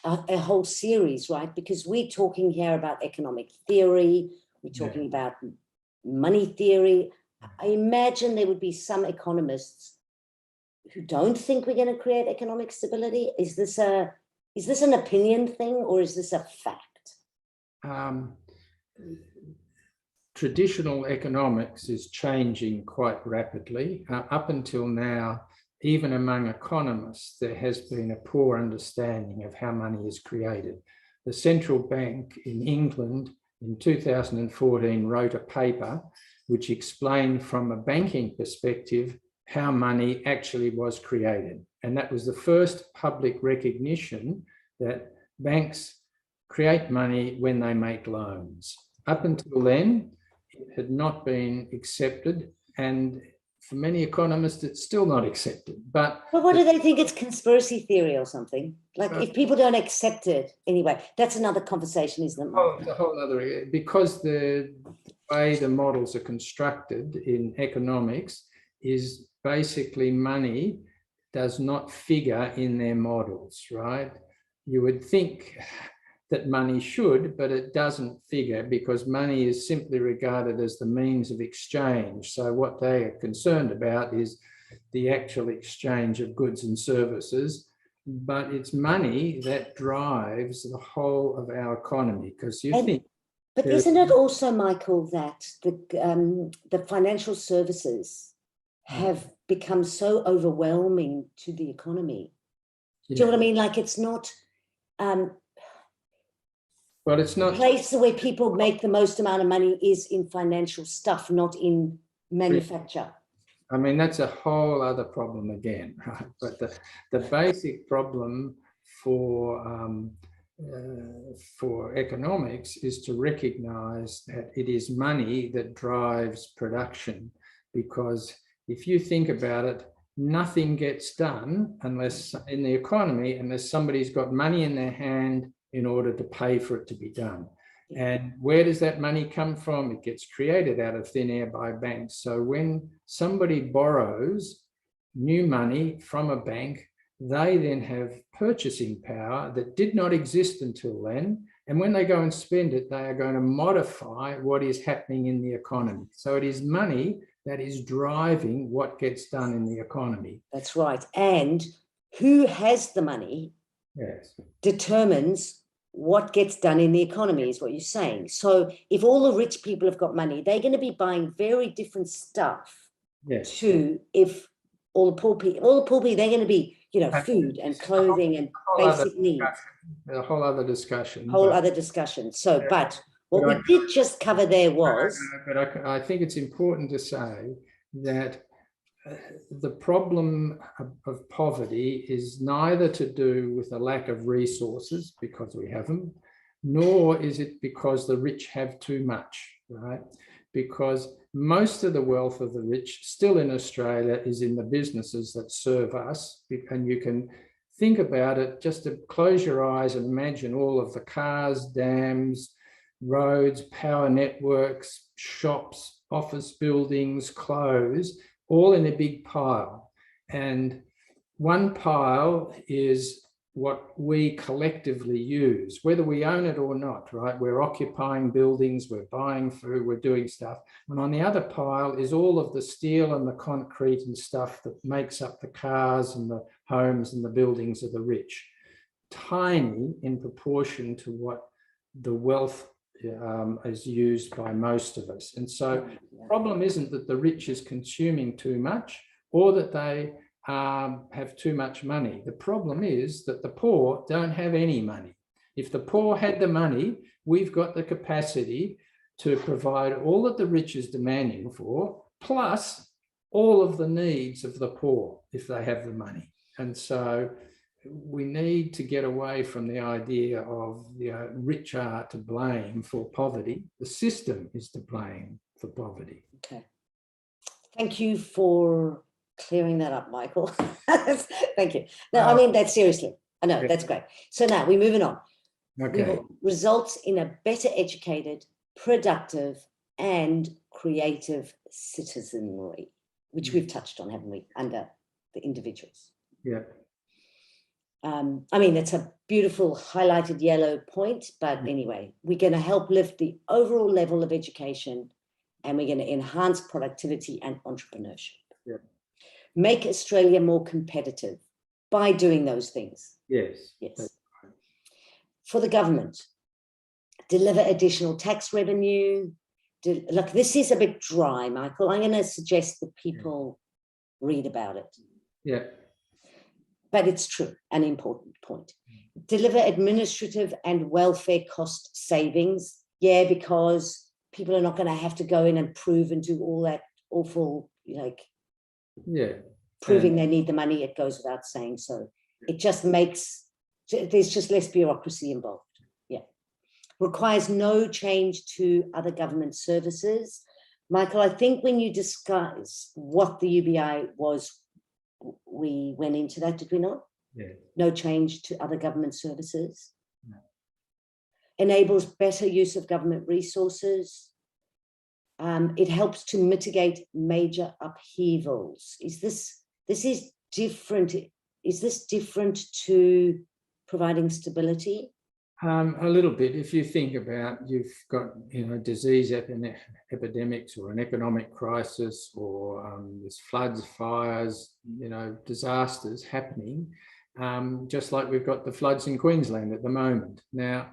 a whole series, right? Because we're talking here about economic theory, we're talking about money theory. I imagine there would be some economists who don't think we're going to create economic stability. Is this an opinion thing or is this a fact? Traditional economics is changing quite rapidly. Up until now, even among economists, there has been a poor understanding of how money is created. The central bank in England in 2014 wrote a paper which explained from a banking perspective how money actually was created. And that was the first public recognition that banks create money when they make loans. Up until then, it had not been accepted, and for many economists, it's still not accepted. But what do they think? It's conspiracy theory or something? Like, if people don't accept it anyway, that's another conversation, isn't it? It's a whole other, because the way the models are constructed in economics is basically money does not figure in their models, right? You would think that money should, but it doesn't figure because money is simply regarded as the means of exchange. So what they are concerned about is the actual exchange of goods and services, but it's money that drives the whole of our economy, because But isn't it also, Michael, that the financial services have become so overwhelming to the economy? Do you know what I mean? Like, it's not well, it's not the place where people make the most amount of money is in financial stuff, not in manufacture. I mean, that's a whole other problem again, right? But the basic problem for economics is to recognize that it is money that drives production, because if you think about it, nothing gets done unless in the economy, unless somebody's got money in their hand in order to pay for it to be done. And where does that money come from? It gets created out of thin air by banks. So when somebody borrows new money from a bank, they then have purchasing power that did not exist until then. And when they go and spend it, they are going to modify what is happening in the economy. So it is money that is driving what gets done in the economy. That's right. And who has the money determines what gets done in the economy, is what you're saying. So if all the rich people have got money, they're going to be buying very different stuff to if all the poor people, they're going to be, you know, food and clothing and basic needs. A whole other discussion. So, but what we did just cover there was... But I think it's important to say that the problem of poverty is neither to do with a lack of resources, because we have them, nor is it because the rich have too much, right? Because most of the wealth of the rich still in Australia is in the businesses that serve us. And you can think about it, just to close your eyes and imagine all of the cars, dams, roads, power networks, shops, office buildings, clothes, all in a big pile. And one pile is what we collectively use, whether we own it or not, right? We're occupying buildings, we're buying food, we're doing stuff. And on the other pile is all of the steel and the concrete and stuff that makes up the cars and the homes and the buildings of the rich. Tiny in proportion to what the wealth is used by most of us. And so the problem isn't that the rich is consuming too much or that they have too much money. The problem is that the poor don't have any money. If the poor had the money, we've got the capacity to provide all that the rich is demanding for, plus all of the needs of the poor if they have the money. And so we need to get away from the idea of the rich are to blame for poverty. The system is to blame for poverty. Okay. Thank you for clearing that up, Michael. Thank you. No, I mean that seriously. I know, that's great. So now we're moving on. Okay. Results in a better educated, productive, and creative citizenry, which we've touched on, haven't we, under the individuals. Yeah. I mean, it's a beautiful highlighted yellow point, but anyway, we're going to help lift the overall level of education, and we're going to enhance productivity and entrepreneurship. Yeah. Make Australia more competitive by doing those things. Yes. Yes. For the government, deliver additional tax revenue. Look, this is a bit dry, Michael. I'm going to suggest that people read about it. Yeah. But it's true, an important point. Deliver administrative and welfare cost savings. Yeah, because people are not going to have to go in and prove and do all that awful, like, yeah, proving they need the money. It goes without saying. So it just makes, there's just less bureaucracy involved. Yeah. Requires no change to other government services. Michael, I think when you discuss what the UBI was, we went into that, did we not? yeah. No change to other government services. No. Enables better use of government resources. It helps to mitigate major upheavals. This is different? Is this different to providing stability? A little bit. If you think about, you've got, disease epidemics or an economic crisis, or there's floods, fires, disasters happening, just like we've got the floods in Queensland at the moment. Now,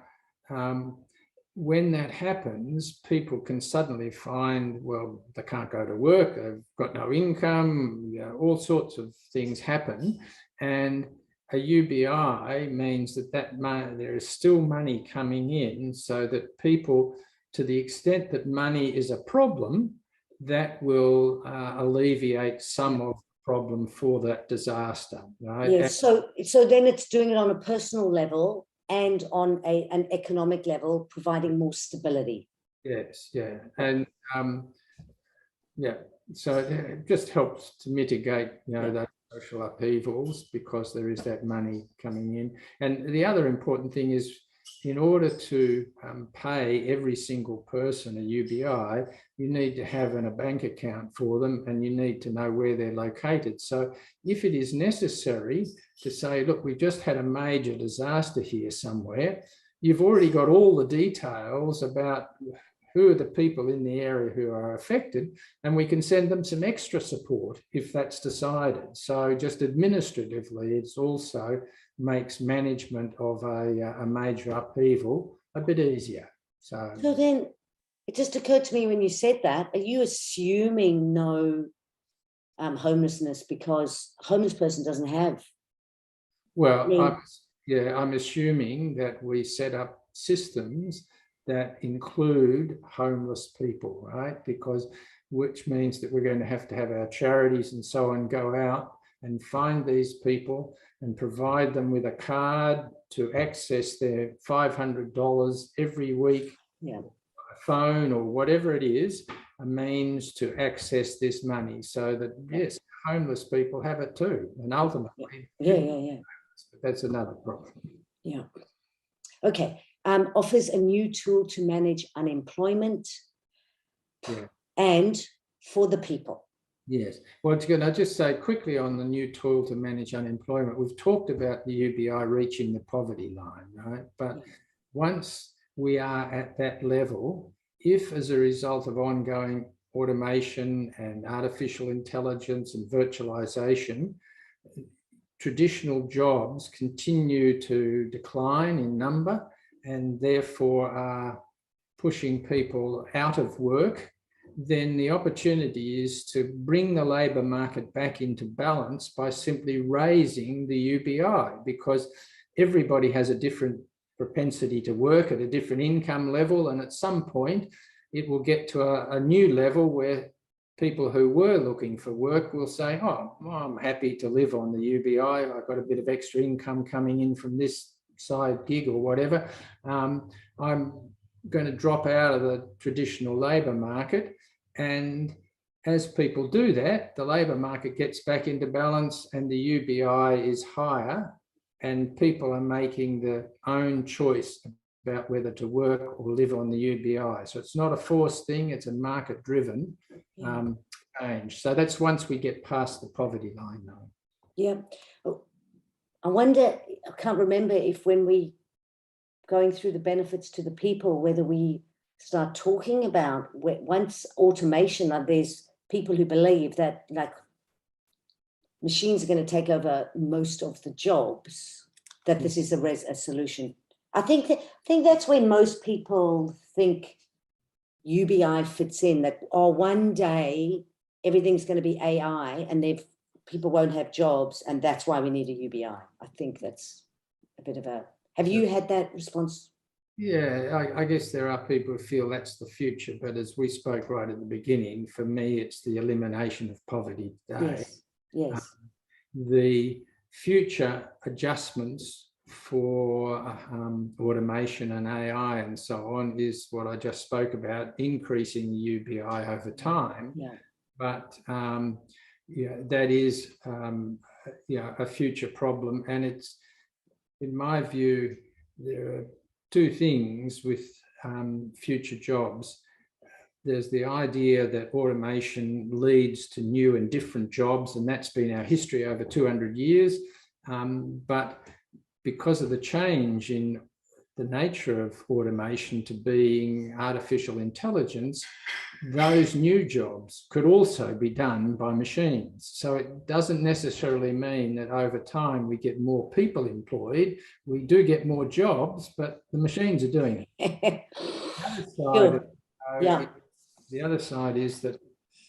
when that happens, people can suddenly find, well, they can't go to work, they've got no income, all sorts of things happen. And a UBI means that money, there is still money coming in, so that people, to the extent that money is a problem, that will alleviate some of the problem for that disaster. Right? Yeah, so then it's doing it on a personal level and on an economic level, providing more stability. Yes, yeah. And yeah, so it just helps to mitigate, those social upheavals, because there is that money coming in. And the other important thing is, in order to pay every single person a UBI, you need to have a bank account for them, and you need to know where they're located. So if it is necessary to say, look, we just had a major disaster here somewhere, you've already got all the details about who are the people in the area who are affected, and we can send them some extra support if that's decided. So just administratively, it's also makes management of a major upheaval a bit easier. So then it just occurred to me when you said that, are you assuming no homelessness because a homeless person doesn't have? Well, I'm assuming that we set up systems that include homeless people, right? Because which means that we're going to have our charities and so on go out and find these people and provide them with a card to access their $500 every week, a phone or whatever it is, a means to access this money, so that, yes, homeless people have it too. And ultimately, but that's another problem. Yeah. Okay. Offers a new tool to manage unemployment and for the people. Yes. Well, can I just say quickly on the new tool to manage unemployment, we've talked about the UBI reaching the poverty line, right? But once we are at that level, if as a result of ongoing automation and artificial intelligence and virtualization, traditional jobs continue to decline in number and therefore are pushing people out of work, then the opportunity is to bring the labour market back into balance by simply raising the UBI, because everybody has a different propensity to work at a different income level, and at some point it will get to a new level where people who were looking for work will say, oh, well, I'm happy to live on the UBI, I've got a bit of extra income coming in from this side gig or whatever, I'm going to drop out of the traditional labour market. And as people do that, the labour market gets back into balance and the UBI is higher, and people are making their own choice about whether to work or live on the UBI. So it's not a forced thing, it's a market-driven change. So that's once we get past the poverty line though. Yeah. I wonder, I can't remember if when we going through the benefits to the people, whether we start talking about once automation, there's people who believe that like machines are going to take over most of the jobs, that this is a solution. I think that's where most people think UBI fits in, that one day everything's going to be AI, and they've people won't have jobs, and that's why we need a UBI. I think that's a bit of a, have you had that response? Yeah, I guess there are people who feel that's the future, but as we spoke right at the beginning, for me, it's the elimination of poverty today. Yes, yes. The future adjustments for automation and AI and so on is what I just spoke about, increasing the UBI over time. Yeah. But yeah, that is a future problem, and it's, in my view, there are two things with future jobs. There's the idea that automation leads to new and different jobs, and that's been our history over 200 years. But because of the change in the nature of automation to being artificial intelligence, those new jobs could also be done by machines. So it doesn't necessarily mean that over time we get more people employed. We do get more jobs, but the machines are doing it. The other side is that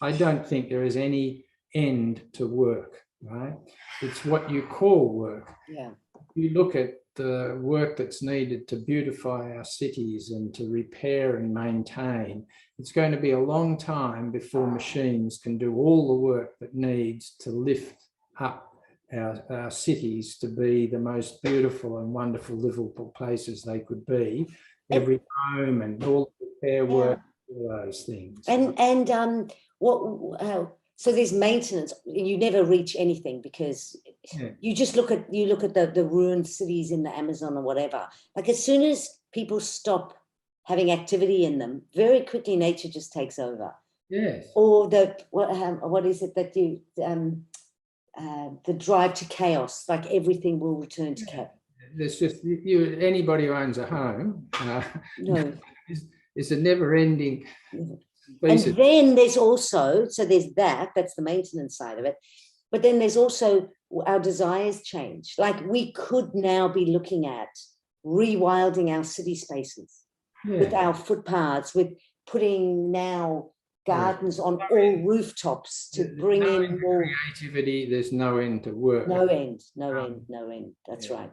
I don't think there is any end to work, right? It's what you call work. Yeah. You look at the work that's needed to beautify our cities and to repair and maintain. It's going to be a long time before machines can do all the work that needs to lift up our cities to be the most beautiful and wonderful, livable places they could be. Every home and all the repair work, all those things. So there's maintenance. You never reach anything because you just look at the ruined cities in the Amazon or whatever. Like as soon as people stop having activity in them, very quickly nature just takes over. Yes. Or what is it that you the drive to chaos? Like everything will return to chaos. There's just anybody who owns a home. No. It's a never-ending. And then there's also, so there's that's the maintenance side of it. But then there's also our desires change. Like we could now be looking at rewilding our city spaces with our footpaths, with putting now gardens on all rooftops to bring in more creativity. There's no end to work. No end. That's right.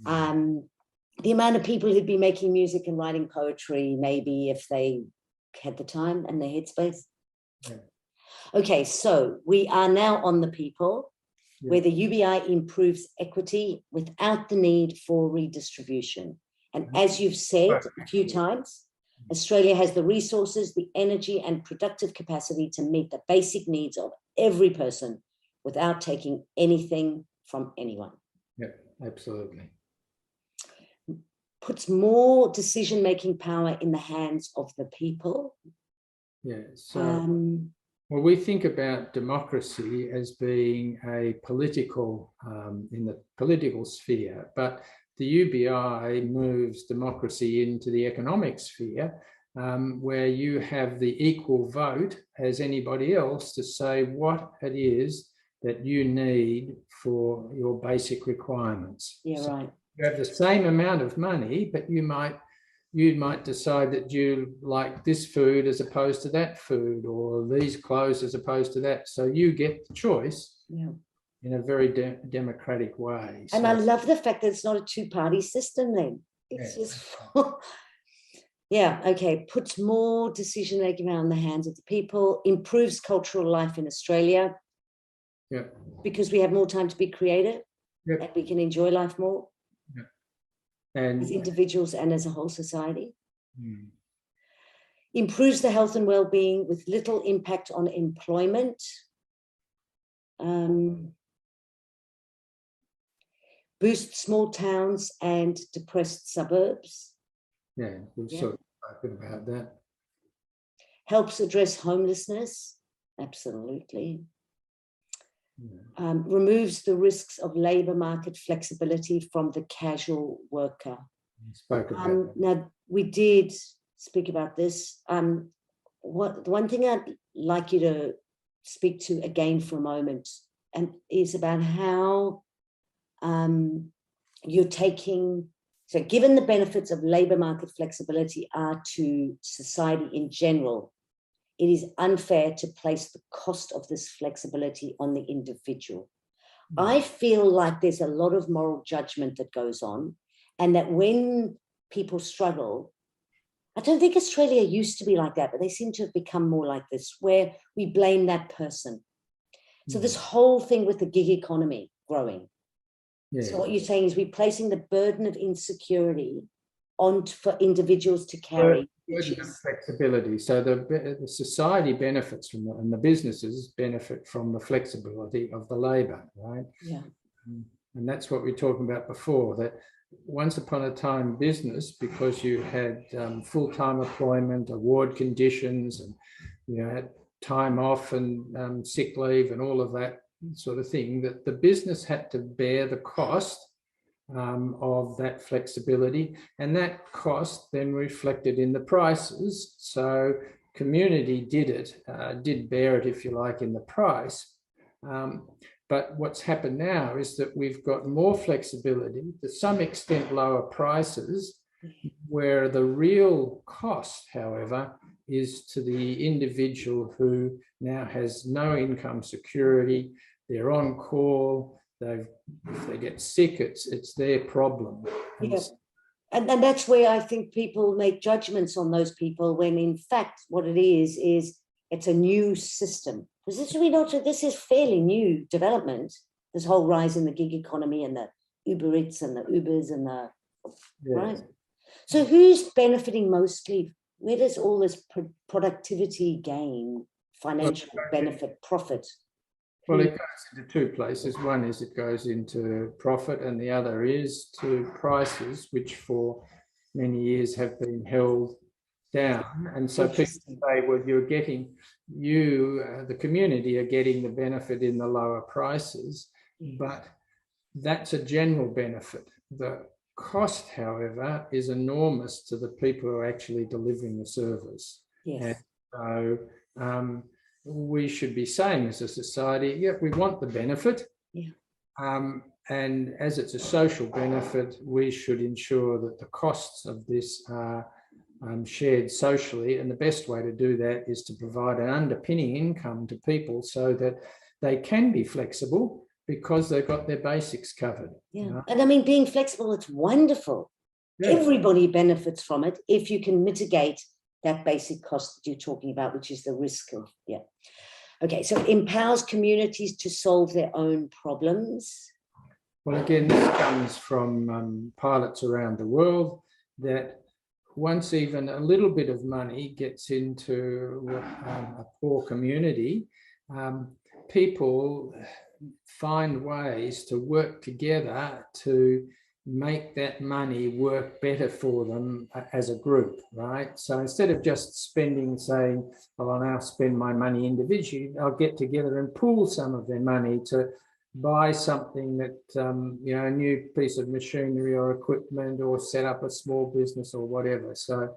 The amount of people who'd be making music and writing poetry, maybe if they had the time and the headspace. Yeah. Okay, so we are now on the people, where the UBI improves equity without the need for redistribution. And as you've said a few times, Australia has the resources, the energy and productive capacity to meet the basic needs of every person without taking anything from anyone. Yeah, absolutely. Puts more decision-making power in the hands of the people. Yeah, so well, we think about democracy as being a political, in the political sphere, but the UBI moves democracy into the economic sphere, where you have the equal vote as anybody else to say what it is that you need for your basic requirements. Yeah, right. You have the same amount of money, but you might decide that you like this food as opposed to that food, or these clothes as opposed to that. So you get the choice in a very democratic way. And I love the fact that it's not a two-party system then. It's just, okay, puts more decision-making around the hands of the people, improves cultural life in Australia. Yeah. Because we have more time to be creative and we can enjoy life more. And as individuals and as a whole society. Improves the health and well-being with little impact on employment. Boosts small towns and depressed suburbs. Yeah, we've sort of spoken about that. Helps address homelessness. Absolutely. Removes the risks of labour market flexibility from the casual worker. Now, we did speak about this. One thing I'd like you to speak to again for a moment is about how you're taking, so given the benefits of labour market flexibility are to society in general, it is unfair to place the cost of this flexibility on the individual. I feel like there's a lot of moral judgment that goes on, and that when people struggle, I don't think Australia used to be like that, but they seem to have become more like this, where we blame that person. So this whole thing with the gig economy growing. Yeah. So what you're saying is we're placing the burden of insecurity on for individuals to carry. Burden of flexibility. So the society benefits from it, and the businesses benefit from the flexibility of the labour, right? Yeah. And that's what we were talking about before, that once upon a time business, because you had full-time employment, award conditions, and you had time off and sick leave and all of that sort of thing, that the business had to bear the cost of that flexibility, and that cost then reflected in the prices. So community did bear it, if you like, in the price. But what's happened now is that we've got more flexibility, to some extent lower prices, where the real cost, however, is to the individual who now has no income security. They're on call. If they get sick, it's their problem. Yes. And that's where I think people make judgments on those people, when in fact what it is it's a new system. Because this is fairly new development, this whole rise in the gig economy and the Uber Eats and the Ubers and the, right? So who's benefiting mostly? Where does all this productivity gain, financial benefit, profit? Well, it goes into two places. One is it goes into profit, and the other is to prices, which for many years have been held down. And so people say, well, the community are getting the benefit in the lower prices, but that's a general benefit. The cost, however, is enormous to the people who are actually delivering the service. Yes. And so we should be saying as a society, yeah, we want the benefit. Yeah. And as it's a social benefit, we should ensure that the costs of this are shared socially. And the best way to do that is to provide an underpinning income to people so that they can be flexible, because they've got their basics covered. Yeah. You know? And I mean, being flexible, it's wonderful. Yeah. Everybody benefits from it if you can mitigate that basic cost that you're talking about, which is the risk of, Okay, so it empowers communities to solve their own problems. Well, again, this comes from pilots around the world, that once even a little bit of money gets into a poor community, people find ways to work together to make that money work better for them as a group, right? So instead of just spending, saying, well, I'll now spend my money individually, I'll get together and pool some of their money to buy something that, a new piece of machinery or equipment, or set up a small business or whatever. So,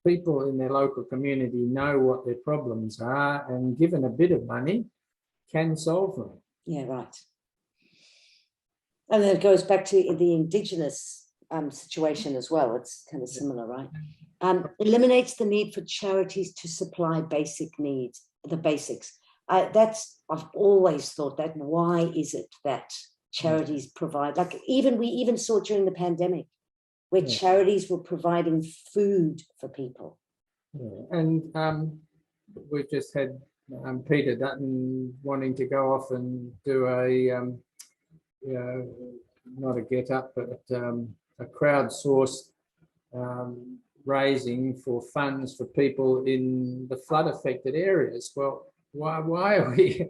people in their local community know what their problems are, and given a bit of money, can solve them. Yeah, right. And then it goes back to the Indigenous situation as well. It's kind of similar, right? Eliminates the need for charities to supply basic needs, the basics. I've always thought that. Why is it that charities provide, like we even saw during the pandemic, where charities were providing food for people. Yeah. And we've just had Peter Dutton wanting to go off and do not a get up, but a crowdsourced raising for funds for people in the flood affected areas. Well, why are we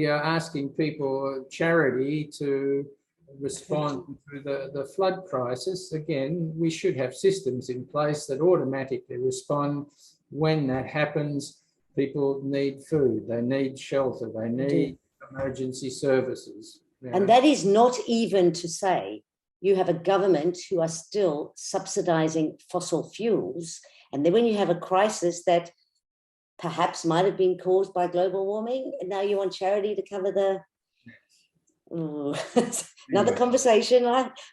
asking people, charity, to respond to the flood crisis? Again, we should have systems in place that automatically respond when that happens. People need food, they need shelter, they need emergency services. And that is not even to say you have a government who are still subsidizing fossil fuels. And then when you have a crisis that perhaps might have been caused by global warming, and now you want charity to cover the... Another conversation.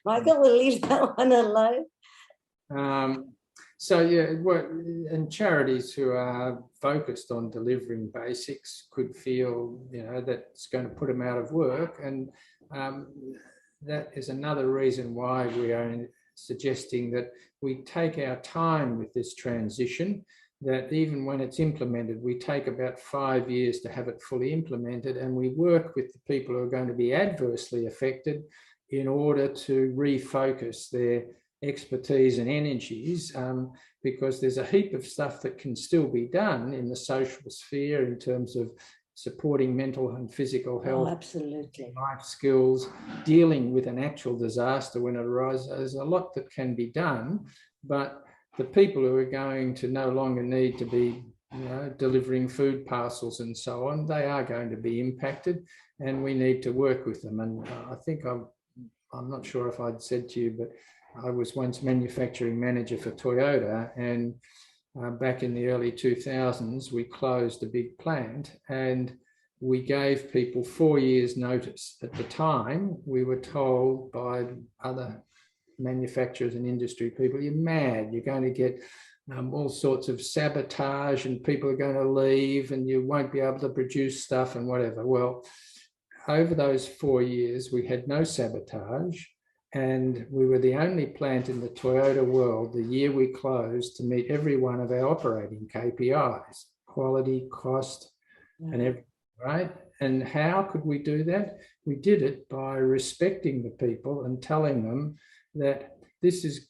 Michael, we'll leave that one alone. So yeah, and charities who are focused on delivering basics could feel, that it's going to put them out of work, and that is another reason why we are suggesting that we take our time with this transition, that even when it's implemented, we take about 5 years to have it fully implemented, and we work with the people who are going to be adversely affected in order to refocus their expertise and energies, because there's a heap of stuff that can still be done in the social sphere in terms of supporting mental and physical health, absolutely, life skills, dealing with an actual disaster when it arises. There's a lot that can be done, but the people who are going to no longer need to be delivering food parcels and so on, they are going to be impacted, and we need to work with them. And I think I'm not sure if I'd said to you, but I was once manufacturing manager for Toyota, and back in the early 2000s, we closed a big plant and we gave people 4 years notice. At the time, we were told by other manufacturers and industry people, you're mad, you're going to get all sorts of sabotage and people are going to leave and you won't be able to produce stuff and whatever. Well, over those 4 years, we had no sabotage, and we were the only plant in the Toyota world the year we closed to meet every one of our operating KPIs, quality, cost, and everything, right? And how could we do that? We did it by respecting the people and telling them that this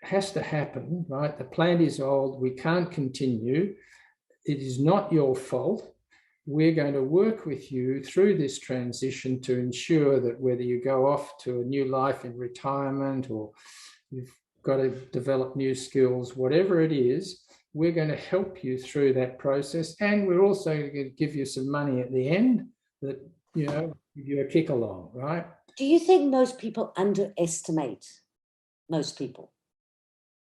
has to happen, right? The plant is old, we can't continue. It is not your fault. We're going to work with you through this transition to ensure that whether you go off to a new life in retirement or you've got to develop new skills, whatever it is, we're going to help you through that process. And we're also going to give you some money at the end that, give you a kick along, right? Do you think most people underestimate most people?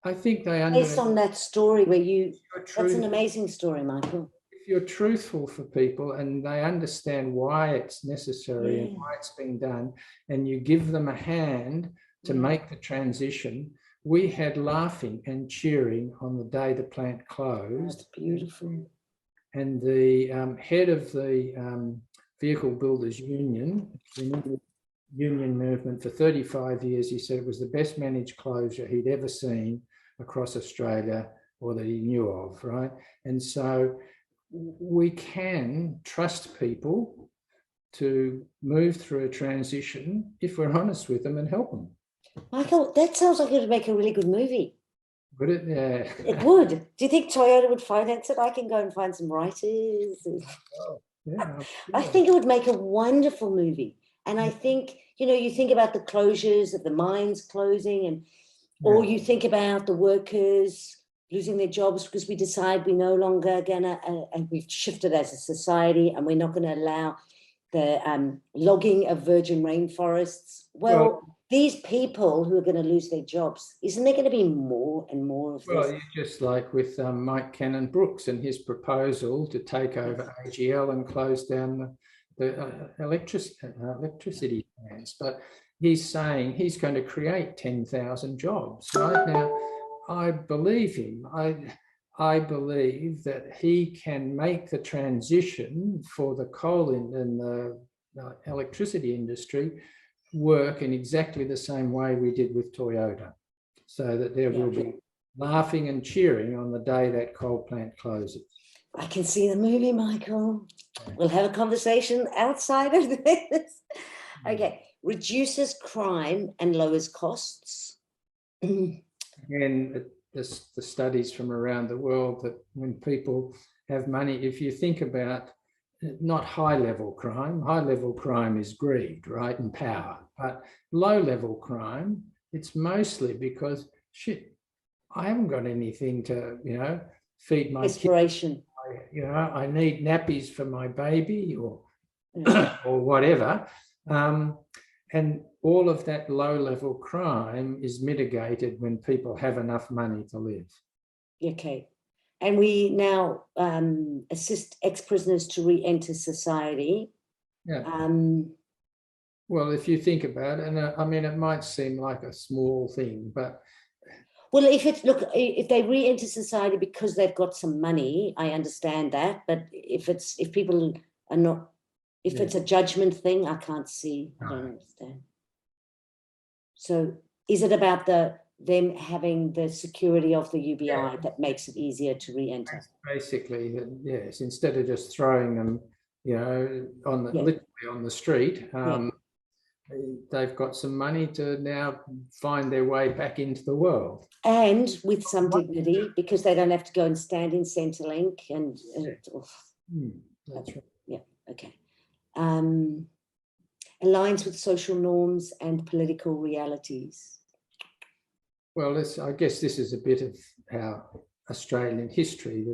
I think they based on that story where that's an amazing story, Michael. If you're truthful for people and they understand why it's necessary and why it's being done, and you give them a hand to make the transition. We had laughing and cheering on the day the plant closed. That's beautiful. And the head of the Vehicle Builders Union, the union movement for 35 years, he said it was the best managed closure he'd ever seen across Australia or that he knew of, right? And so we can trust people to move through a transition if we're honest with them and help them. Michael, that sounds like it would make a really good movie. Would it? Yeah. It would. Do you think Toyota would finance it? I can go and find some writers. Oh, yeah. I think it would make a wonderful movie. And I think, you think about the closures of the mines closing, and or you think about the workers losing their jobs because we decide we're no longer gonna, and we've shifted as a society, and we're not going to allow the logging of virgin rainforests. Well, these people who are going to lose their jobs, isn't there going to be more and more of this? Well, just like with Mike Cannon-Brookes and his proposal to take over AGL and close down the electricity plants. But he's saying he's going to create 10,000 jobs. Right now, I believe him. I believe that he can make the transition for the coal and the electricity industry work in exactly the same way we did with Toyota, so that there will be laughing and cheering on the day that coal plant closes. I can see the movie, Michael. We'll have a conversation outside of this. Okay, reduces crime and lowers costs. Again, the studies from around the world that when people have money, if you think about not high-level crime is greed, right, and power. But low-level crime, it's mostly because, shit, I haven't got anything to, feed my Inspiration. Kids. I need nappies for my baby or whatever. And all of that low-level crime is mitigated when people have enough money to live. Okay. And we now assist ex-prisoners to re-enter society. Yeah. Well, if you think about it, and I mean, it might seem like a small thing, but Well, if they re-enter society because they've got some money, I understand that. But if people are not, if it's a judgment thing, I can't see. I don't understand. So is it about them having the security of the UBI that makes it easier to re-enter? Basically, yes. Instead of just throwing them, literally on the street, they've got some money to now find their way back into the world. And with some dignity, because they don't have to go and stand in Centrelink and That's right. Yeah, okay. Aligns with social norms and political realities. Well, I guess this is a bit of our Australian history.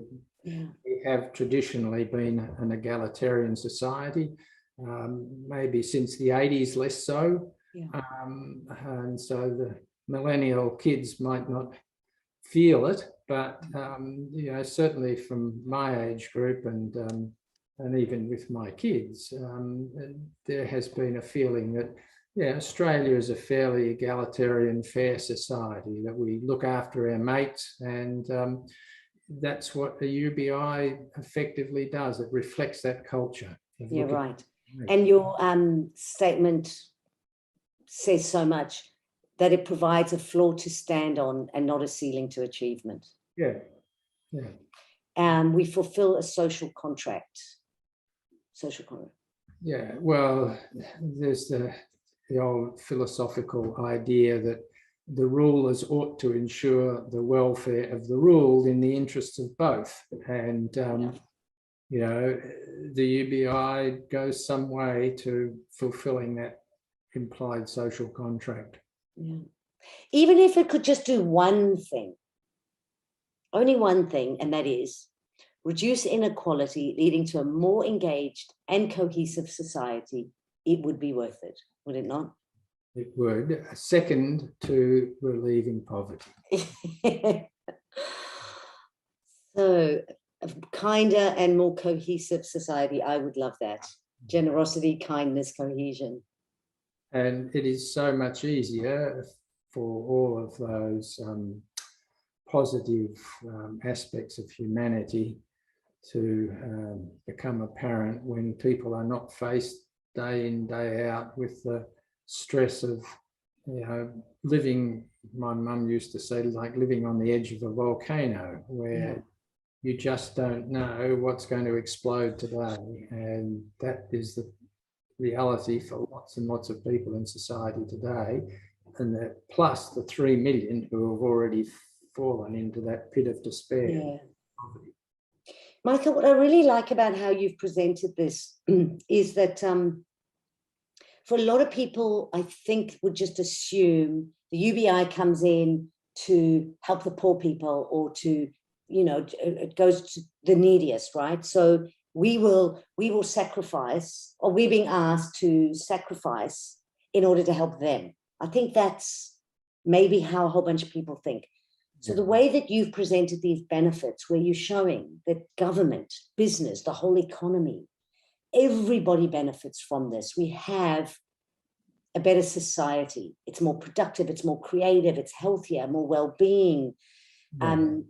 We have traditionally been an egalitarian society, maybe since the 80s less so. And so the millennial kids might not feel it, but certainly from my age group and even with my kids, there has been a feeling that Australia is a fairly egalitarian, fair society, that we look after our mates, and that's what the UBI effectively does. It reflects that culture. Yeah, right. And your statement says so much, that it provides a floor to stand on and not a ceiling to achievement. Yeah. We fulfill a social contract. Yeah, well, there's the old philosophical idea that the rulers ought to ensure the welfare of the ruled in the interests of both. And, the UBI goes some way to fulfilling that implied social contract. Yeah. Even if it could just do one thing, only one thing, and that is reduce inequality, leading to a more engaged and cohesive society, it would be worth it, would it not? It would. Second to relieving poverty. So a kinder and more cohesive society, I would love that. Generosity, kindness, cohesion. And it is so much easier for all of those positive aspects of humanity to become apparent when people are not faced day in, day out with the stress of, living, my mum used to say, like living on the edge of a volcano, where you just don't know what's going to explode today. And that is the reality for lots and lots of people in society today. And that plus the 3 million who have already fallen into that pit of despair. Yeah. Michael, what I really like about how you've presented this is that for a lot of people, I think, would just assume the UBI comes in to help the poor people, or to, it goes to the neediest, right? So we will sacrifice, or we're being asked to sacrifice in order to help them. I think that's maybe how a whole bunch of people think. So the way that you've presented these benefits, where you're showing that government, business, the whole economy, everybody benefits from this. We have a better society. It's more productive, it's more creative, it's healthier, more well-being. You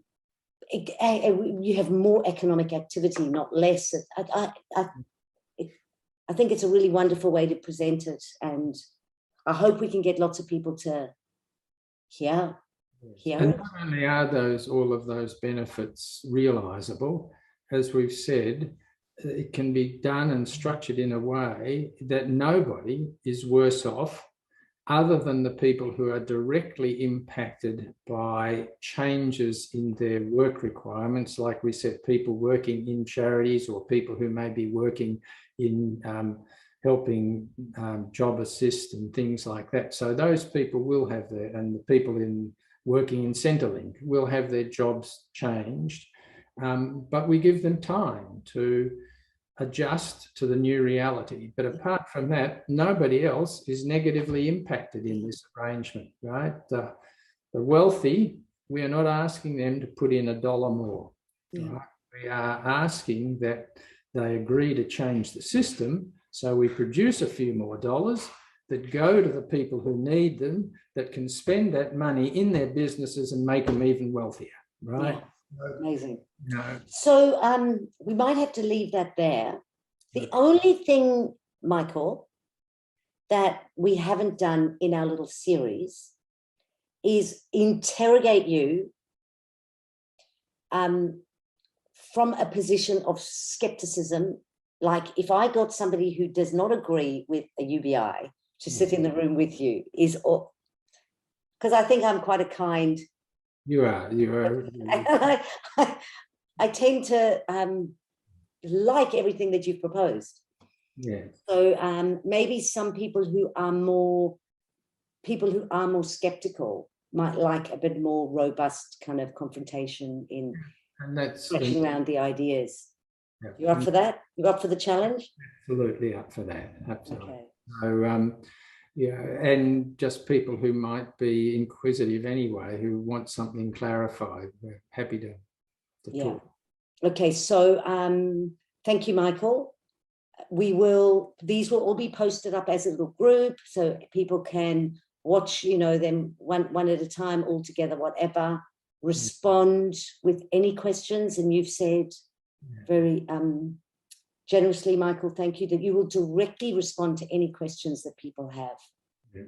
have more economic activity, not less. I think it's a really wonderful way to present it, and I hope we can get lots of people to hear And it. not only are all of those benefits realisable, as we've said, it can be done and structured in a way that nobody is worse off, other than the people who are directly impacted by changes in their work requirements. Like we said, people working in charities, or people who may be working in helping job assist and things like that. So those people will have and the people working in Centrelink will have their jobs changed. But we give them time to adjust to the new reality. But apart from that, nobody else is negatively impacted in this arrangement, right? The wealthy, we are not asking them to put in $1 more. Right? We are asking that they agree to change the system, so we produce a few more dollars, that go to the people who need them, that can spend that money in their businesses and make them even wealthier, right? Yeah, amazing. No. So we might have to leave that there. The only thing, Michael, that we haven't done in our little series is interrogate you from a position of skepticism. Like if I got somebody who does not agree with a UBI to sit in the room with you, because I think I'm quite a kind. You are. I tend to like everything that you've proposed. Yeah. So maybe some people who are more skeptical might like a bit more robust kind of confrontation in And that's stretching around the ideas. Yeah. You up for that? You up for the challenge? Absolutely up for that. Absolutely. Okay. So, yeah, and just people who might be inquisitive anyway, who want something clarified, we're happy to talk. Okay, so thank you, Michael. These will all be posted up as a little group so people can watch, them one at a time, all together, whatever. Respond with any questions, and you've said very generously, Michael, thank you, that you will directly respond to any questions that people have. Yeah.